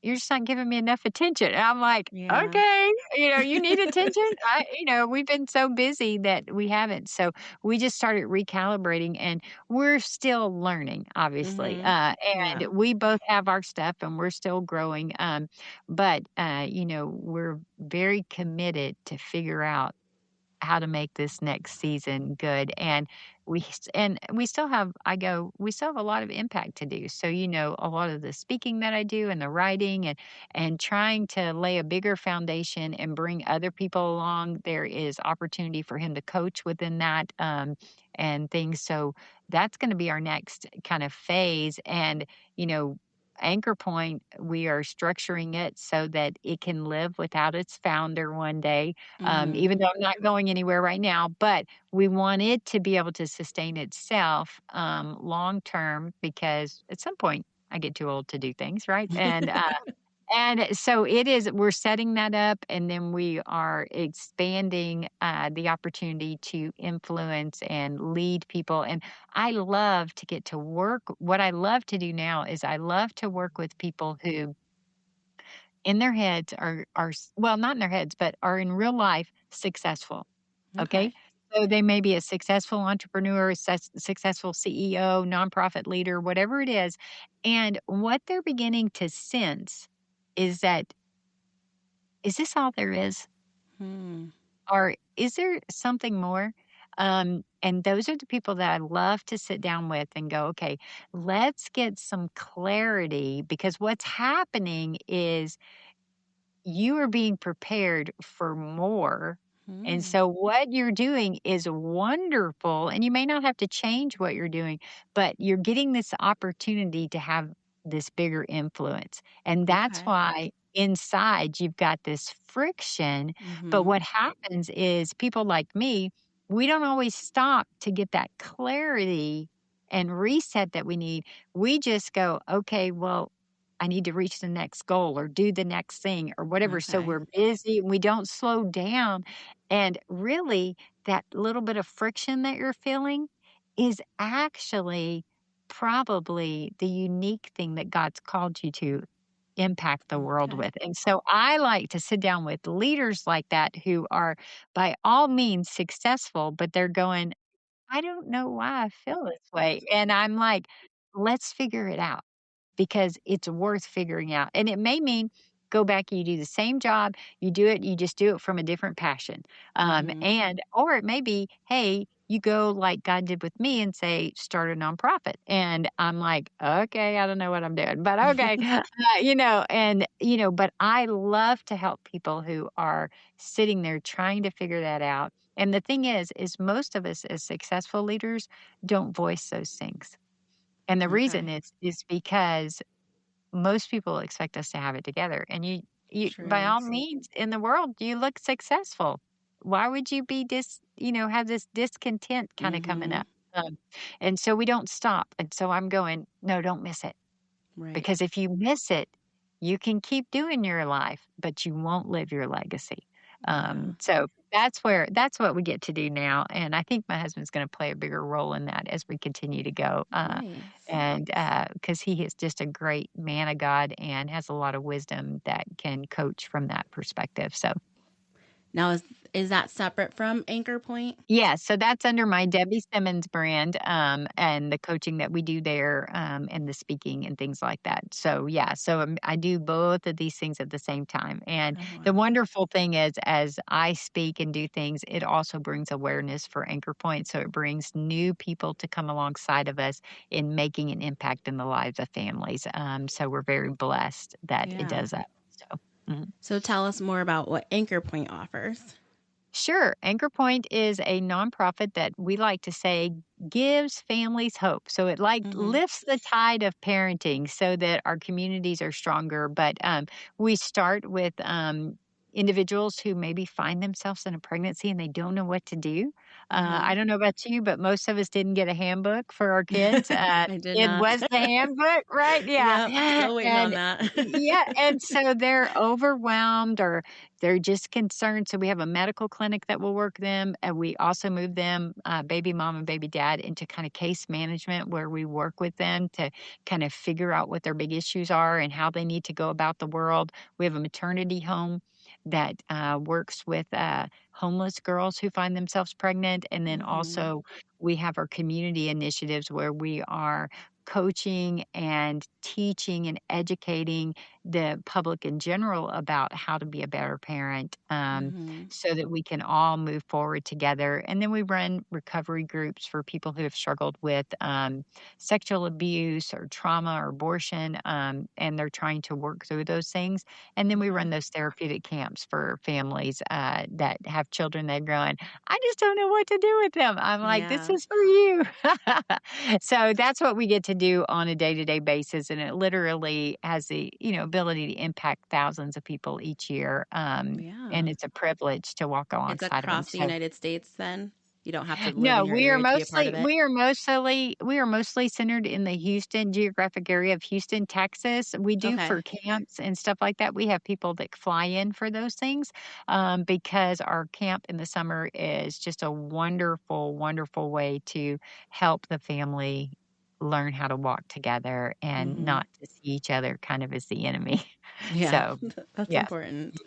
"You're just not giving me enough attention." And I'm like, Yeah. "Okay, you need attention." We've been so busy that we haven't. So we just started recalibrating and we're still learning, obviously. Mhm. And Yeah. we both have our stuff and we're still growing. But we're very committed to figure out how to make this next season good. And we still have we still have a lot of impact to do. So, a lot of the speaking that I do and the writing and trying to lay a bigger foundation and bring other people along, there is opportunity for him to coach within that, and things. So that's going to be our next kind of phase. And, you know, Anchor Point, we are structuring it so that it can live without its founder one day, Mhm. even though I'm not going anywhere right now. But we want it to be able to sustain itself, long term, because at some point I get too old to do things, right? And so we're setting that up, and then we are expanding, the opportunity to influence and lead people. And I love to get to work. What I love to do now is I love to work with people who in their heads well, not in their heads, but are in real life successful. Okay. Okay. So they may be a successful entrepreneur, successful CEO, nonprofit leader, whatever it is. And what they're beginning to sense is that, is this all there is? Hmm. Or is there something more? And those are the people that I love to sit down with and go, okay, let's get some clarity, because what's happening is you are being prepared for more. And Hmm. so what you're doing is wonderful. And you may not have to change what you're doing, but you're getting this opportunity to have this bigger influence. And that's Okay. why inside you've got this friction. But Mhm. what happens is people like me, we don't always stop to get that clarity and reset that we need. We just go, okay, well, I need to reach the next goal or do the next thing or whatever. So Okay. we're busy and we don't slow down. And really, that little bit of friction that you're feeling is actually probably the unique thing that God's called you to impact the world Okay. with. And so I like to sit down with leaders like that who are by all means successful, but they're going, I don't know why I feel this way. And I'm like, let's figure it out, because it's worth figuring out. And it may mean go back and you do the same job, you just do it from a different passion. Mhm. Or it may be, hey, you go like God did with me and say, start a nonprofit. And I'm like, okay, I don't know what I'm doing, but okay. But I love to help people who are sitting there trying to figure that out. And the thing is most of us as successful leaders don't voice those things. And the reason Okay. is because most people expect us to have it together, and you by True. all means in the world, you look successful. Why would you be have this discontent kinda coming Mhm. up? And so we don't stop, and so I'm going, "No, don't miss it." Right. Because if you miss it, you can keep doing your life, but you won't live your legacy. Yeah. So that's what we get to do now, and I think my husband's gonna play a bigger role in that as we continue to go, Nice. and because he is just a great man of God and has a lot of wisdom that can coach from that perspective. So Now, Is that separate from Anchor Point? Yeah, so that's under my Debbie Simmons brand, and the coaching that we do there, and the speaking and things like that. So, yeah, so, I do both of these things at the same time, and Oh, the wow. wonderful thing is, as I speak and do things, it also brings awareness for Anchor Point, so it brings new people to come alongside of us in making an impact in the lives of families, so we're very blessed that it Yeah. does that. So, mhm. So tell us more about what Anchor Point offers. Sure. Anchor Point is a nonprofit that we like to say gives families hope. So it like Mhm. lifts the tide of parenting so that our communities are stronger. But we start with individuals who maybe find themselves in a pregnancy and they don't know what to do. I Mhm. don't know about you, but most of us didn't get a handbook for our kids. I did It not. was the handbook, right? Yeah. Yep, still waiting on And that. yeah. And so they're overwhelmed or they're just concerned. So we have a medical clinic that will work them. And we also move them, baby mom and baby dad, into kind of case management where we work with them to kind of figure out what their big issues are and how they need to go about the world. We have a maternity home that works with homeless girls who find themselves pregnant. And then Mhm. also we have our community initiatives where we are coaching and teaching and educating the public in general about how to be a better parent, Mhm. so that we can all move forward together. And then we run recovery groups for people who have struggled with sexual abuse or trauma or abortion, and they're trying to work through those things. And then we run Okay. those therapeutic camps for families that have children that are going, I just don't know what to do with them. I'm like, this Yeah. is for you. So that's what we get to do on a day-to-day basis, and it literally has the, ability to impact thousands of people each year, and Yeah. it's a privilege to walk It's alongside of them. across the So United States then? You don't have to live no, in your area to be a part of it? we are mostly centered in the Houston geographic area of Houston, Texas. We do Okay. for camps and stuff like that. We have people that fly in for those things, because our camp in the summer is just a wonderful, wonderful way to help the family learn how to walk together and Mhm. not to see each other kind of as the enemy. Yeah. So, That's yeah. important.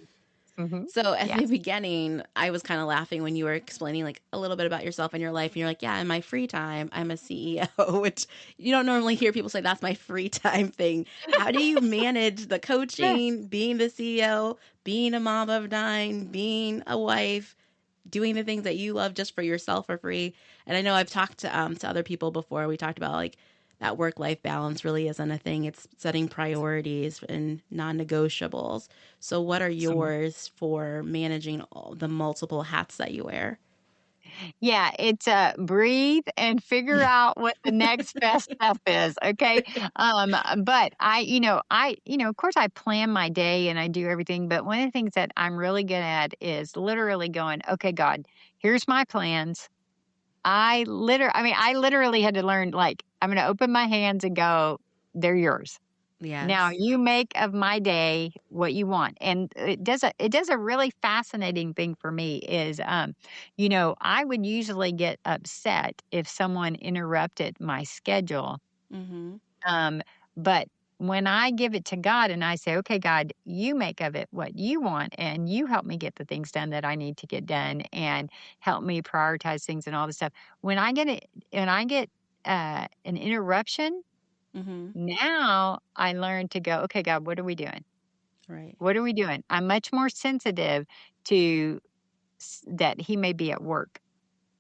Mhm. So at Yeah. the beginning, I was kind of laughing when you were explaining like a little bit about yourself and your life, and you're like, "Yeah, in my free time, I'm a CEO," which you don't normally hear people say that's my free time thing. How do you manage the coaching, being the CEO, being a mom of nine, being a wife, doing the things that you love just for yourself for free? And I know I've talked to other people before. We talked about like that work life balance really isn't a thing. It's setting priorities and non negotiables. So, what are yours for managing all the multiple hats that you wear? Yeah, it's, breathe and figure out what the next best step is, okay? But of course, I plan my day and I do everything, but one of the things that I'm really good at is literally going, "Okay, God, here's my plans." I literally had to learn, like, I'm gonna open my hands and go, "They're yours." Now Yes. you make of my day what you want. And it does a really fascinating thing for me is I would usually get upset if someone interrupted my schedule. Mm-hmm. Um, but when I give it to God and I say, okay, God, you make of it what you want and you help me get the things done that I need to get done and help me prioritize things and all this stuff. When I get an interruption, Mm-hmm. now I learned to go, "Okay, God, what are we doing? Right. What are we doing?" I'm much more sensitive to that he may be at work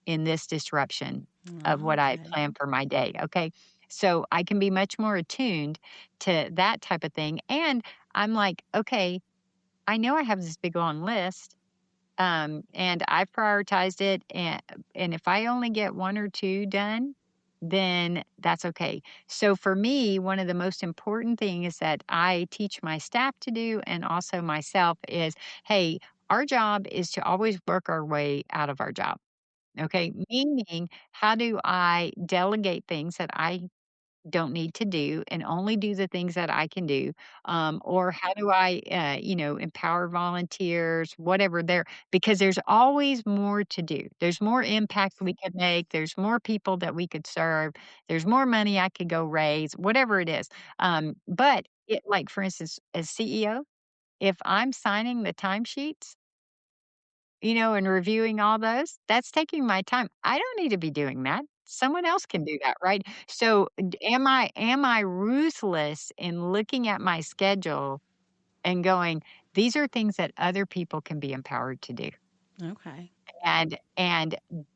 in this disruption of Oh, what I okay. plan for my day, okay? So I can be much more attuned to that type of thing, and I'm like, "Okay, I know I have this big long list, and I've prioritized it, and if I only get 1 or 2 done, then that's okay. So for me, one of the most important things that I teach my staff to do and also myself is, hey, our job is to always work our way out of our job. Okay. Meaning, how do I delegate things that I don't need to do and only do the things that I can do? Or how do I, empower volunteers, whatever there, because there's always more to do. There's more impact we could make. There's more people that we could serve. There's more money I could go raise, whatever it is. But like, for instance, as CEO, if I'm signing the timesheets, and reviewing all those, that's taking my time. I don't need to be doing that. Someone else can do that, right? So, am I ruthless in looking at my schedule and going, "These are things that other people can be empowered to do." Okay. And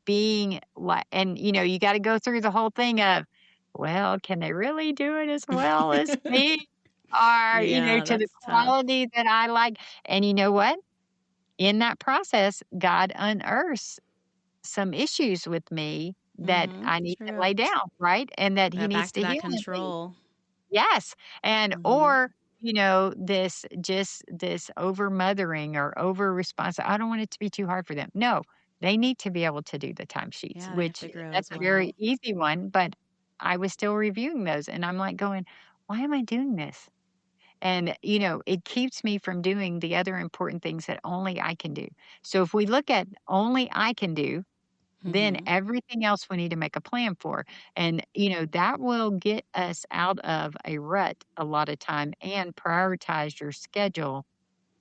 being like, and, you gotta go through the whole thing of, "Well, can they really do it as well as me?" Or, Yeah, to the that's tough. quality that I like. And you know what? In that process, God unearths some issues with me that Mhm. I need to True. lay down, right? And that he That needs back to to that heal in me. control. Yes, and Mhm. or, this over mothering or over response. I don't want it to be too hard for them. No, they need to be able to do the timesheets, Yeah, they have which to grow that's as a very well. easy one, but I was still reviewing those, and I'm like going, "Why am I doing this?" And, it keeps me from doing the other important things that only I can do. So if we look at only I can do, then Mhm. everything else we need to make a plan for. And, that will get us out of a rut a lot of time and prioritize your schedule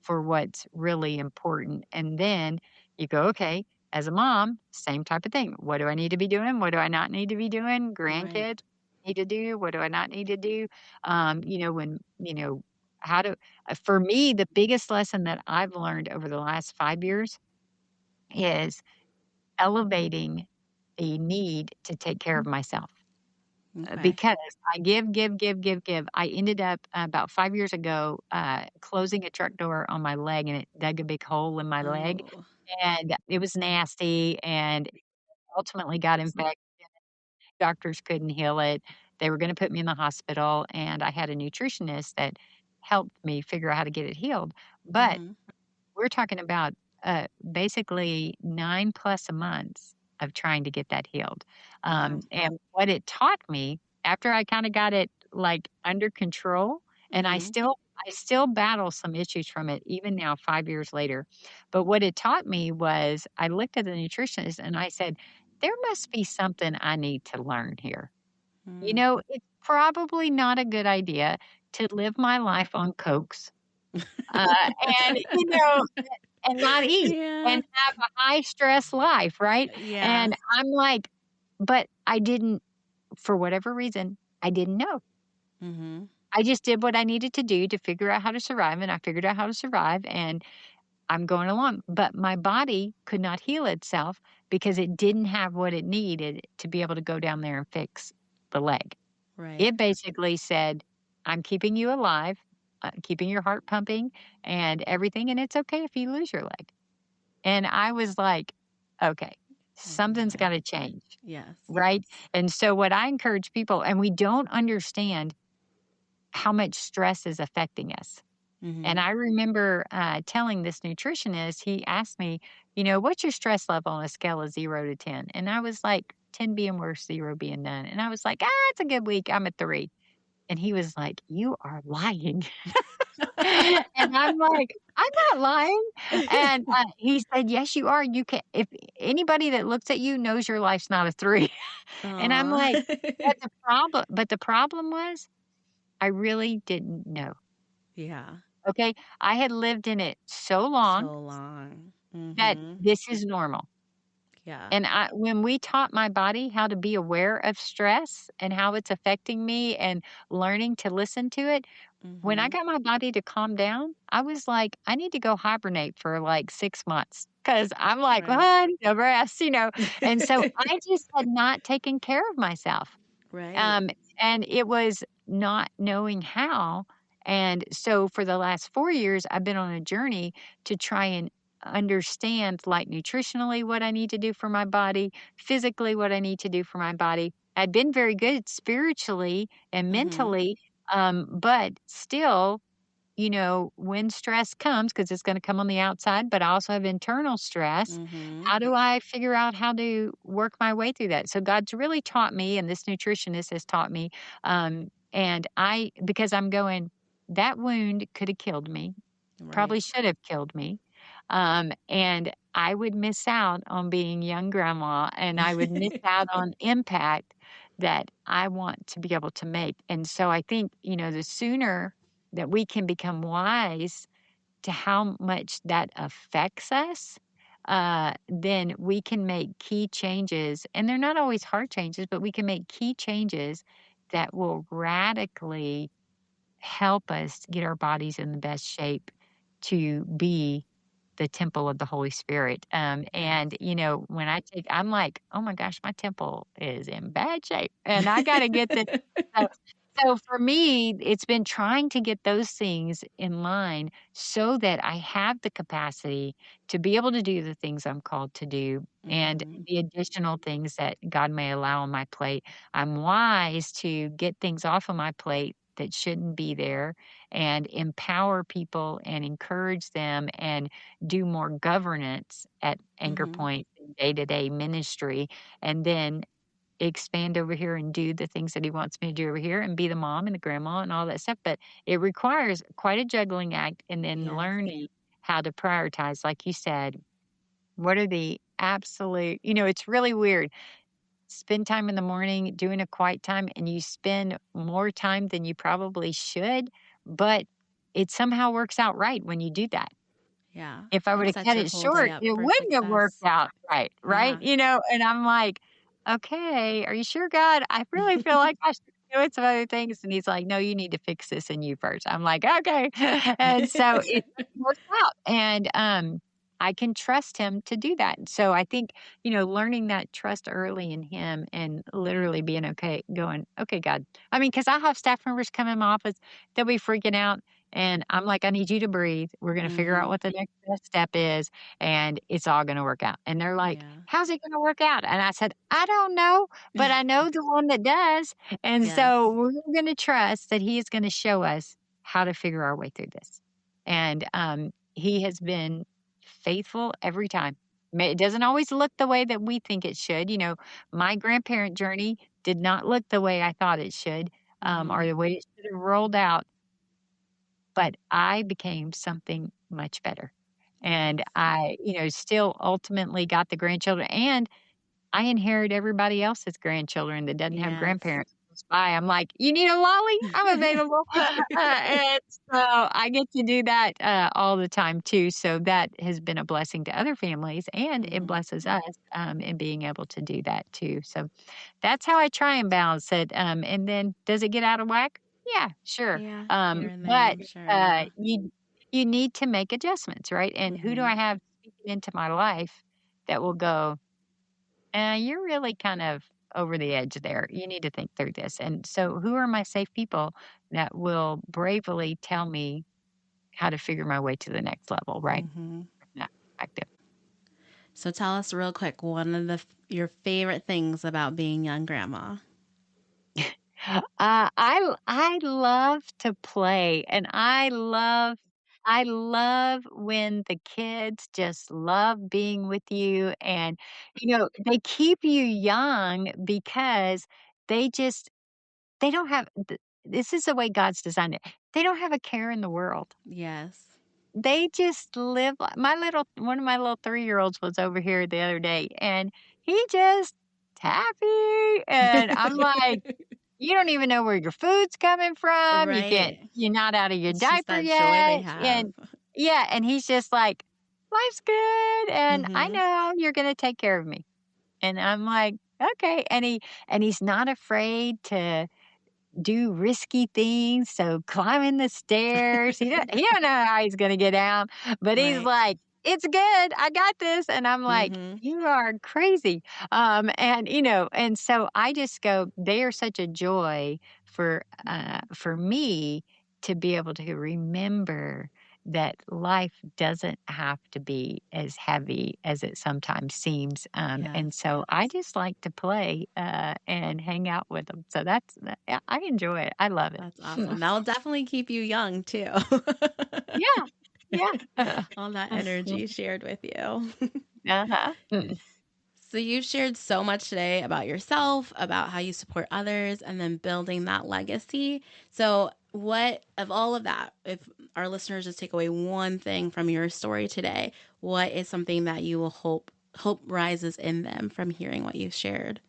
for what's really important. And then you go, okay, as a mom, same type of thing. What do I need to be doing? What do I not need to be doing? Right. Grandkids need to do. What do I not need to do? When, how to, for me, the biggest lesson that I've learned over the last 5 years is elevating the need to take care of myself. Okay. Because I give, give, give, give, give. I ended up about 5 years ago closing a truck door on my leg, and it dug a big hole in my leg, Oh. and it was nasty, and ultimately got infected. Doctors couldn't heal it. They were going to put me in the hospital, and I had a nutritionist that helped me figure out how to get it healed. But Mhm. we're talking about, basically 9 plus months of trying to get that healed. Wow. And what it taught me after I kinda got it, like, under control, and Mhm. I still battle some issues from it even now 5 years later. But what it taught me was I looked at the nutritionist and I said, "There must be something I need to learn here." Mm. It's probably not a good idea to live my life on Cokes, and, and not eat Yeah. and have a high stress life, right? Yeah. And I'm like, but I didn't, for whatever reason, I didn't know. Mhm. I just did what I needed to do to figure out how to survive, and I figured out how to survive, and I'm going along. But my body could not heal itself because it didn't have what it needed to be able to go down there and fix the leg. Right. It basically said, I'm keeping you alive, keeping your heart pumping and everything, and it's okay if you lose your leg. And I was like, "Okay, something's Okay. gotta change." Yes. Right? And so what I encourage people, and we don't understand how much stress is affecting us. And Mhm. I remember, telling this nutritionist, he asked me, "What's your stress level on a scale of 0 to 10?" And I was like, 10 being worse, 0 being none. And I was like, it's a good week. I'm a 3." And he was like, "You are lying." And I'm like, "I'm not lying." And, he said, "Yes, you are. You can if anybody that looks at you knows your life's not a 3." And I'm Aw. like, but the problem was I really didn't know, Yeah. okay? I had lived in it so long So long. that Mhm. this is normal. Yeah. And when we taught my body how to be aware of stress and how it's affecting me and learning to listen to it, when I Mhm. got my body to calm down, I was like, "I need to go hibernate for, like, 6 months because 'cause I'm like, Right. "What? No rest." And so I just had not taken care of myself. Right. Um, and it was not knowing how. And so for the last 4 years, I've been on a journey to try and understand, like, nutritionally what I need to do for my body, physically what I need to do for my body. I've been very good spiritually and Mhm. mentally, but still, when stress comes, because it's going to come on the outside, but I also have internal stress. Mhm. How do I figure out how to work my way through that? So God's really taught me, and this nutritionist has taught me. And because I'm going, that wound could have killed me, Right. probably should have killed me. And I would miss out on being young grandma, and I would miss out on impact that I want to be able to make. And so I think, the sooner that we can become wise to how much that affects us, then we can make key changes. And they're not always hard changes, but we can make key changes that will radically help us get our bodies in the best shape to be the temple of the Holy Spirit. Yes. And, when I'm like, oh my gosh, my temple is in bad shape and I got to get this. So, so for me, it's been trying to get those things in line so that I have the capacity to be able to do the things I'm called to do and Mhm. the additional things that God may allow on my plate. I'm wise to get things off of my plate that shouldn't be there and empower people and encourage them and do more governance at Anchor Mhm. Point day-to-day ministry, and then expand over here and do the things that he wants me to do over here and be the mom and the grandma and all that stuff, but it requires quite a juggling act and then Yes. learning how to prioritize, like you said. What are the absolute it's really weird. Spend time in the morning doing a quiet time, and you spend more time than you probably should, but it somehow works out right when you do that. Yeah. If I It would've sets cut your it whole day short, up it for wouldn't have worked success. out right, right? Yeah. And I'm like, "Okay, are you sure, God? I really feel like I should be doing some other things." And he's like, "No, you need to fix this in you first." I'm like, "Okay." And so it works out, and, I can trust him to do that. So I think, learning that trust early in him and literally being okay, going, "Okay, God." I mean, because I have staff members come in my office, they'll be freaking out, and I'm like, "I need you to breathe. We're gonna figure out Mhm. what the next best step is, and it's all gonna work out." And they're like, Yeah. "How's it gonna work out?" And I said, "I don't know, but I know the one that does." And so Yes. we're gonna trust that he is gonna show us how to figure our way through this. And, he has been faithful every time. It doesn't always look the way that we think it should. My grandparent journey did not look the way I thought it should, or Mhm. the way it should have rolled out, but I became something much better. And Yes. I, still ultimately got the grandchildren, and I inherit everybody else's grandchildren that doesn't have Yes. grandparents close by. I'm like, "You need a lolly? I'm available." And so I get to do that, all the time too. So that has been a blessing to other families, and it Mhm. blesses us, in being able to do that too. So that's how I try and balance it. And then does it get out of whack? Yeah, sure. Yeah, here and there, But, I'm sure, yeah. you need to make adjustments, right? And who do Mhm. I have speaking into my life that will go, you're really kind of over the edge there. You need to think through this." And so, who are my safe people that will bravely tell me how to figure my way to the next level, right? Mhm. From that perspective. So tell us real quick one of your favorite things about being young grandma. I love to play, and I love when the kids just love being with you, and they keep you young because they don't have. This is the way God's designed it. They don't have a care in the world. Yes. They just live li my little one of my little 3-year-olds was over here the other day, and he just happy, and I'm like, "You don't even know where your food's coming from, Right. you're not out of your It's just diaper that joy they yet," have. and yeah, and he's just like, "Life's good, and I Mhm. know you're gonna take care of me," and I'm like, "Okay," and he's not afraid to do risky things, so climbing the stairs, he don't know how he's gonna get down, but he's Right. like, "It's good, I got this," and I'm like, Mhm. "You are crazy." And so I just go, they are such a joy for me to be able to remember that life doesn't have to be as heavy as it sometimes seems. And Yes. so I just like to play and hang out with them. So yeah, I enjoy it. I love it. That's awesome. That'll definitely keep you young too. Yeah. Yeah. All that energy shared with you. Uh-huh. So you've shared so much today about yourself, about how you support others, and then building that legacy. So, what of all of that, if our listeners just take away one thing from your story today, what is something that you will hope rises in them from hearing what you've shared?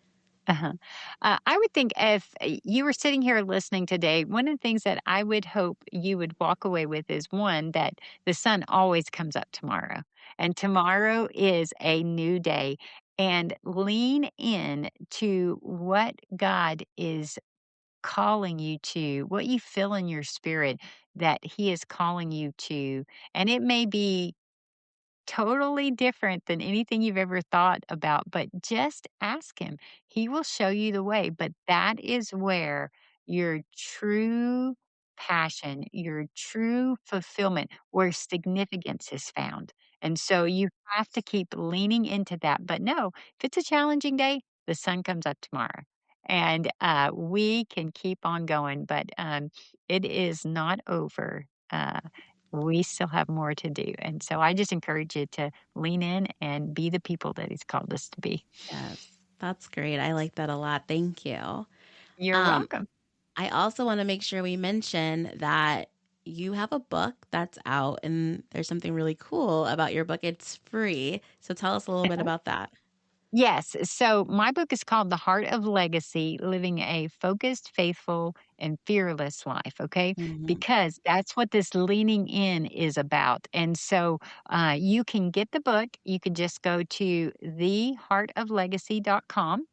Uh-huh. I would think if you were sitting here listening today, one of the things that I would hope you would walk away with is one, that the sun always comes up tomorrow. and tomorrow is a new day. And lean in to what God is calling you to, what you feel in your spirit that He is calling you to. And it may be totally different than anything you've ever thought about, but just ask him. He will show you the way. But that is where your true passion, your true fulfillment, where significance is found. And so you have to keep leaning into that. But no, if it's a challenging day, the sun comes up tomorrow. And we can keep on going, but it is not over. We still have more to do. And so I just encourage you to lean in and be the people that He's called us to be. Yes, that's great. I like that a lot. Thank you. You're Um, welcome. I also want to make sure we mention that you have a book that's out, and there's something really cool about your book. It's free. So tell us a little bit about that. Yes. So my book is called The Heart of Legacy Living a Focused, Faithful, and Fearless Life. Okay. Hmm. Because that's what this leaning in is about. And so you can get the book. You can just go to theheartoflegacy.com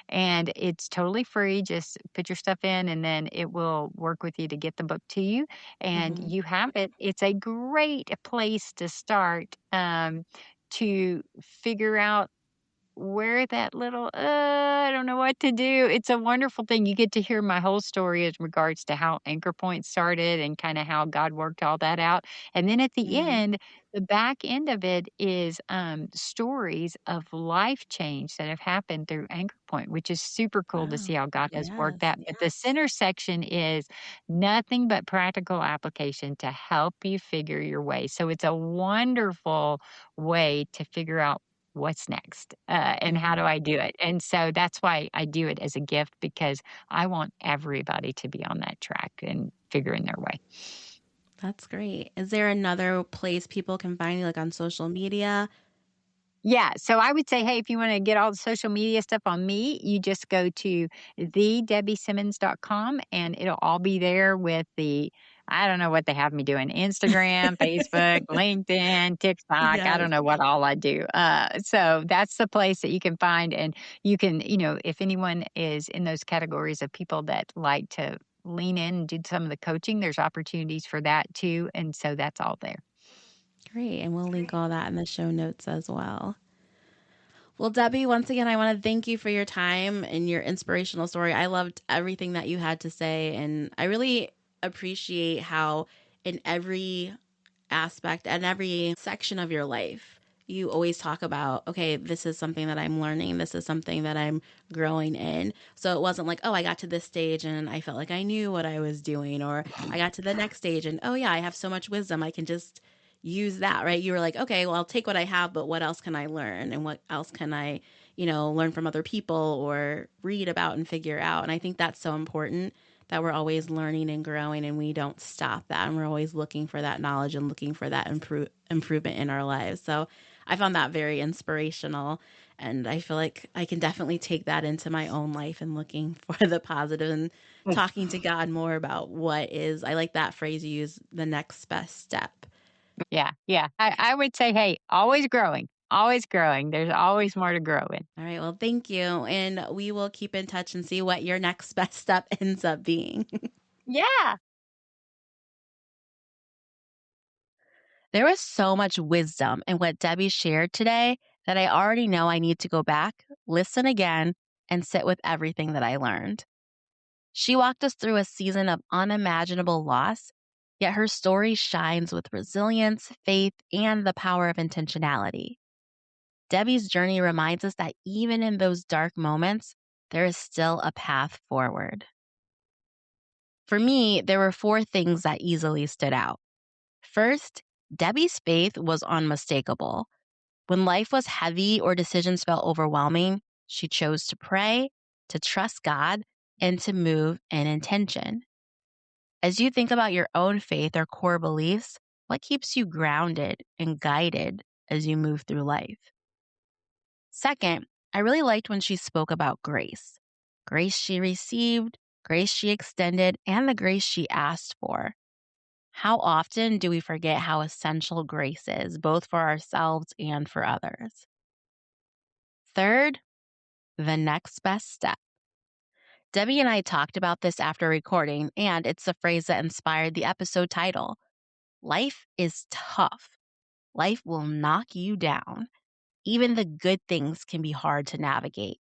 and it's totally free. Just put your stuff in and then it will work with you to get the book to you. And Hmm. you have it. It's a great place to start to figure out where that little, I don't know what to do. It's a wonderful thing. You get to hear my whole story as regards to how Anchor Point started and kind of how God worked all that out. And then at the Hmm. end, the back end of it is stories of life change that have happened through Anchor Point, which is super cool to see Wow. how God has worked Yes. that. But the center section is nothing but practical application to help you figure your way. So it's a wonderful way to figure out what's next and how Hmm. do I do it? And so that's why I do it as a gift because I want everybody to be on that track and figuring their way. That's great. Is there another place people can find you, like on social media? Yeah, so I would say, hey, if you want to get all the social media stuff on me, you just go to thedebbieSimmons.com and it'll all be there with the, I don't know what they have me doing, Instagram, Facebook, LinkedIn, TikTok. I Yes. don't know what all I do. So that's the place that you can find. And you can, if anyone is in those categories of people that like to lean in and do some of the coaching, there's opportunities for that too. And so that's all there. Great. And we'll link all that in the show notes as well. Well, Debbie, once again, I want to thank you for your time and your inspirational story. I loved everything that you had to say. And I really appreciate how, in every aspect and every section of your life, you always talk about, okay, this is something that I'm learning. This is something that I'm growing in. So it wasn't like, oh, I got to this stage and I felt like I knew what I was doing, or I got to the next stage and, oh, yeah, I have so much wisdom. I can just use that, right? You were like, okay, well, I'll take what I have, but what else can I learn? And what else can I, learn from other people or read about and figure out? And I think that's so important that we're always learning and growing and we don't stop that. And we're always looking for that knowledge and looking for that improvement in our lives. So I found that very inspirational. And I feel like I can definitely take that into my own life and looking for the positive and talking to God more about what is, I like that phrase you use, the next best step. Yeah, yeah. I would say, hey, always growing, always growing. There's always more to grow in. All right. Well, thank you. And we will keep in touch and see what your next best step ends up being. Yeah. There was so much wisdom in what Debbie shared today that I already know I need to go back, listen again, and sit with everything that I learned. She walked us through a season of unimaginable loss, yet her story shines with resilience, faith, and the power of intentionality. Debbie's journey reminds us that even in those dark moments, there is still a path forward. For me, there were four things that easily stood out. First, Debbie's faith was unmistakable. When life was heavy or decisions felt overwhelming, she chose to pray, to trust God, and to move in intention. As you think about your own faith or core beliefs, what keeps you grounded and guided as you move through life? Second, I really liked when she spoke about grace. Grace she received, grace she extended, and the grace she asked for. How often do we forget how essential grace is, both for ourselves and for others? Third, the next best step. Debbie and I talked about this after recording, and it's the phrase that inspired the episode title. Life is tough. Life will knock you down. Even the good things can be hard to navigate.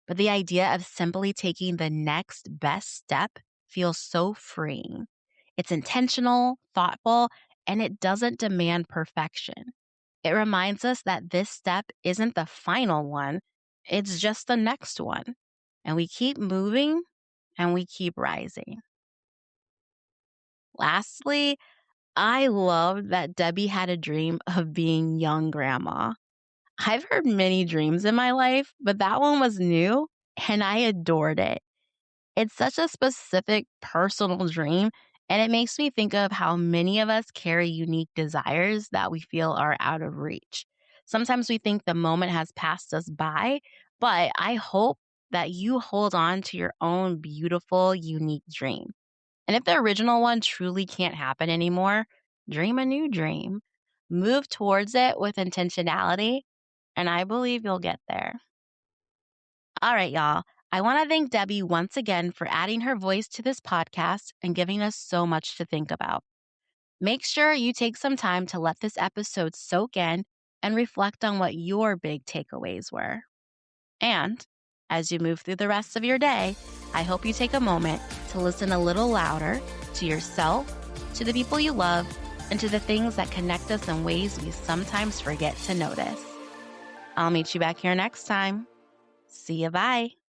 But the idea of simply taking the next best step feels so freeing. It's intentional, thoughtful, and it doesn't demand perfection. It reminds us that this step isn't the final one, it's just the next one. And we keep moving and we keep rising. Lastly, I love that Debbie had a dream of being young grandma. I've heard many dreams in my life, but that one was new and I adored it. It's such a specific personal dream, and it makes me think of how many of us carry unique desires that we feel are out of reach. Sometimes we think the moment has passed us by, but I hope that you hold on to your own beautiful, unique dream. And if the original one truly can't happen anymore, dream a new dream. Move towards it with intentionality, and I believe you'll get there. All right, y'all. I want to thank Debbie once again for adding her voice to this podcast and giving us so much to think about. Make sure you take some time to let this episode soak in and reflect on what your big takeaways were. And as you move through the rest of your day, I hope you take a moment to listen a little louder to yourself, to the people you love, and to the things that connect us in ways we sometimes forget to notice. I'll meet you back here next time. See ya, bye.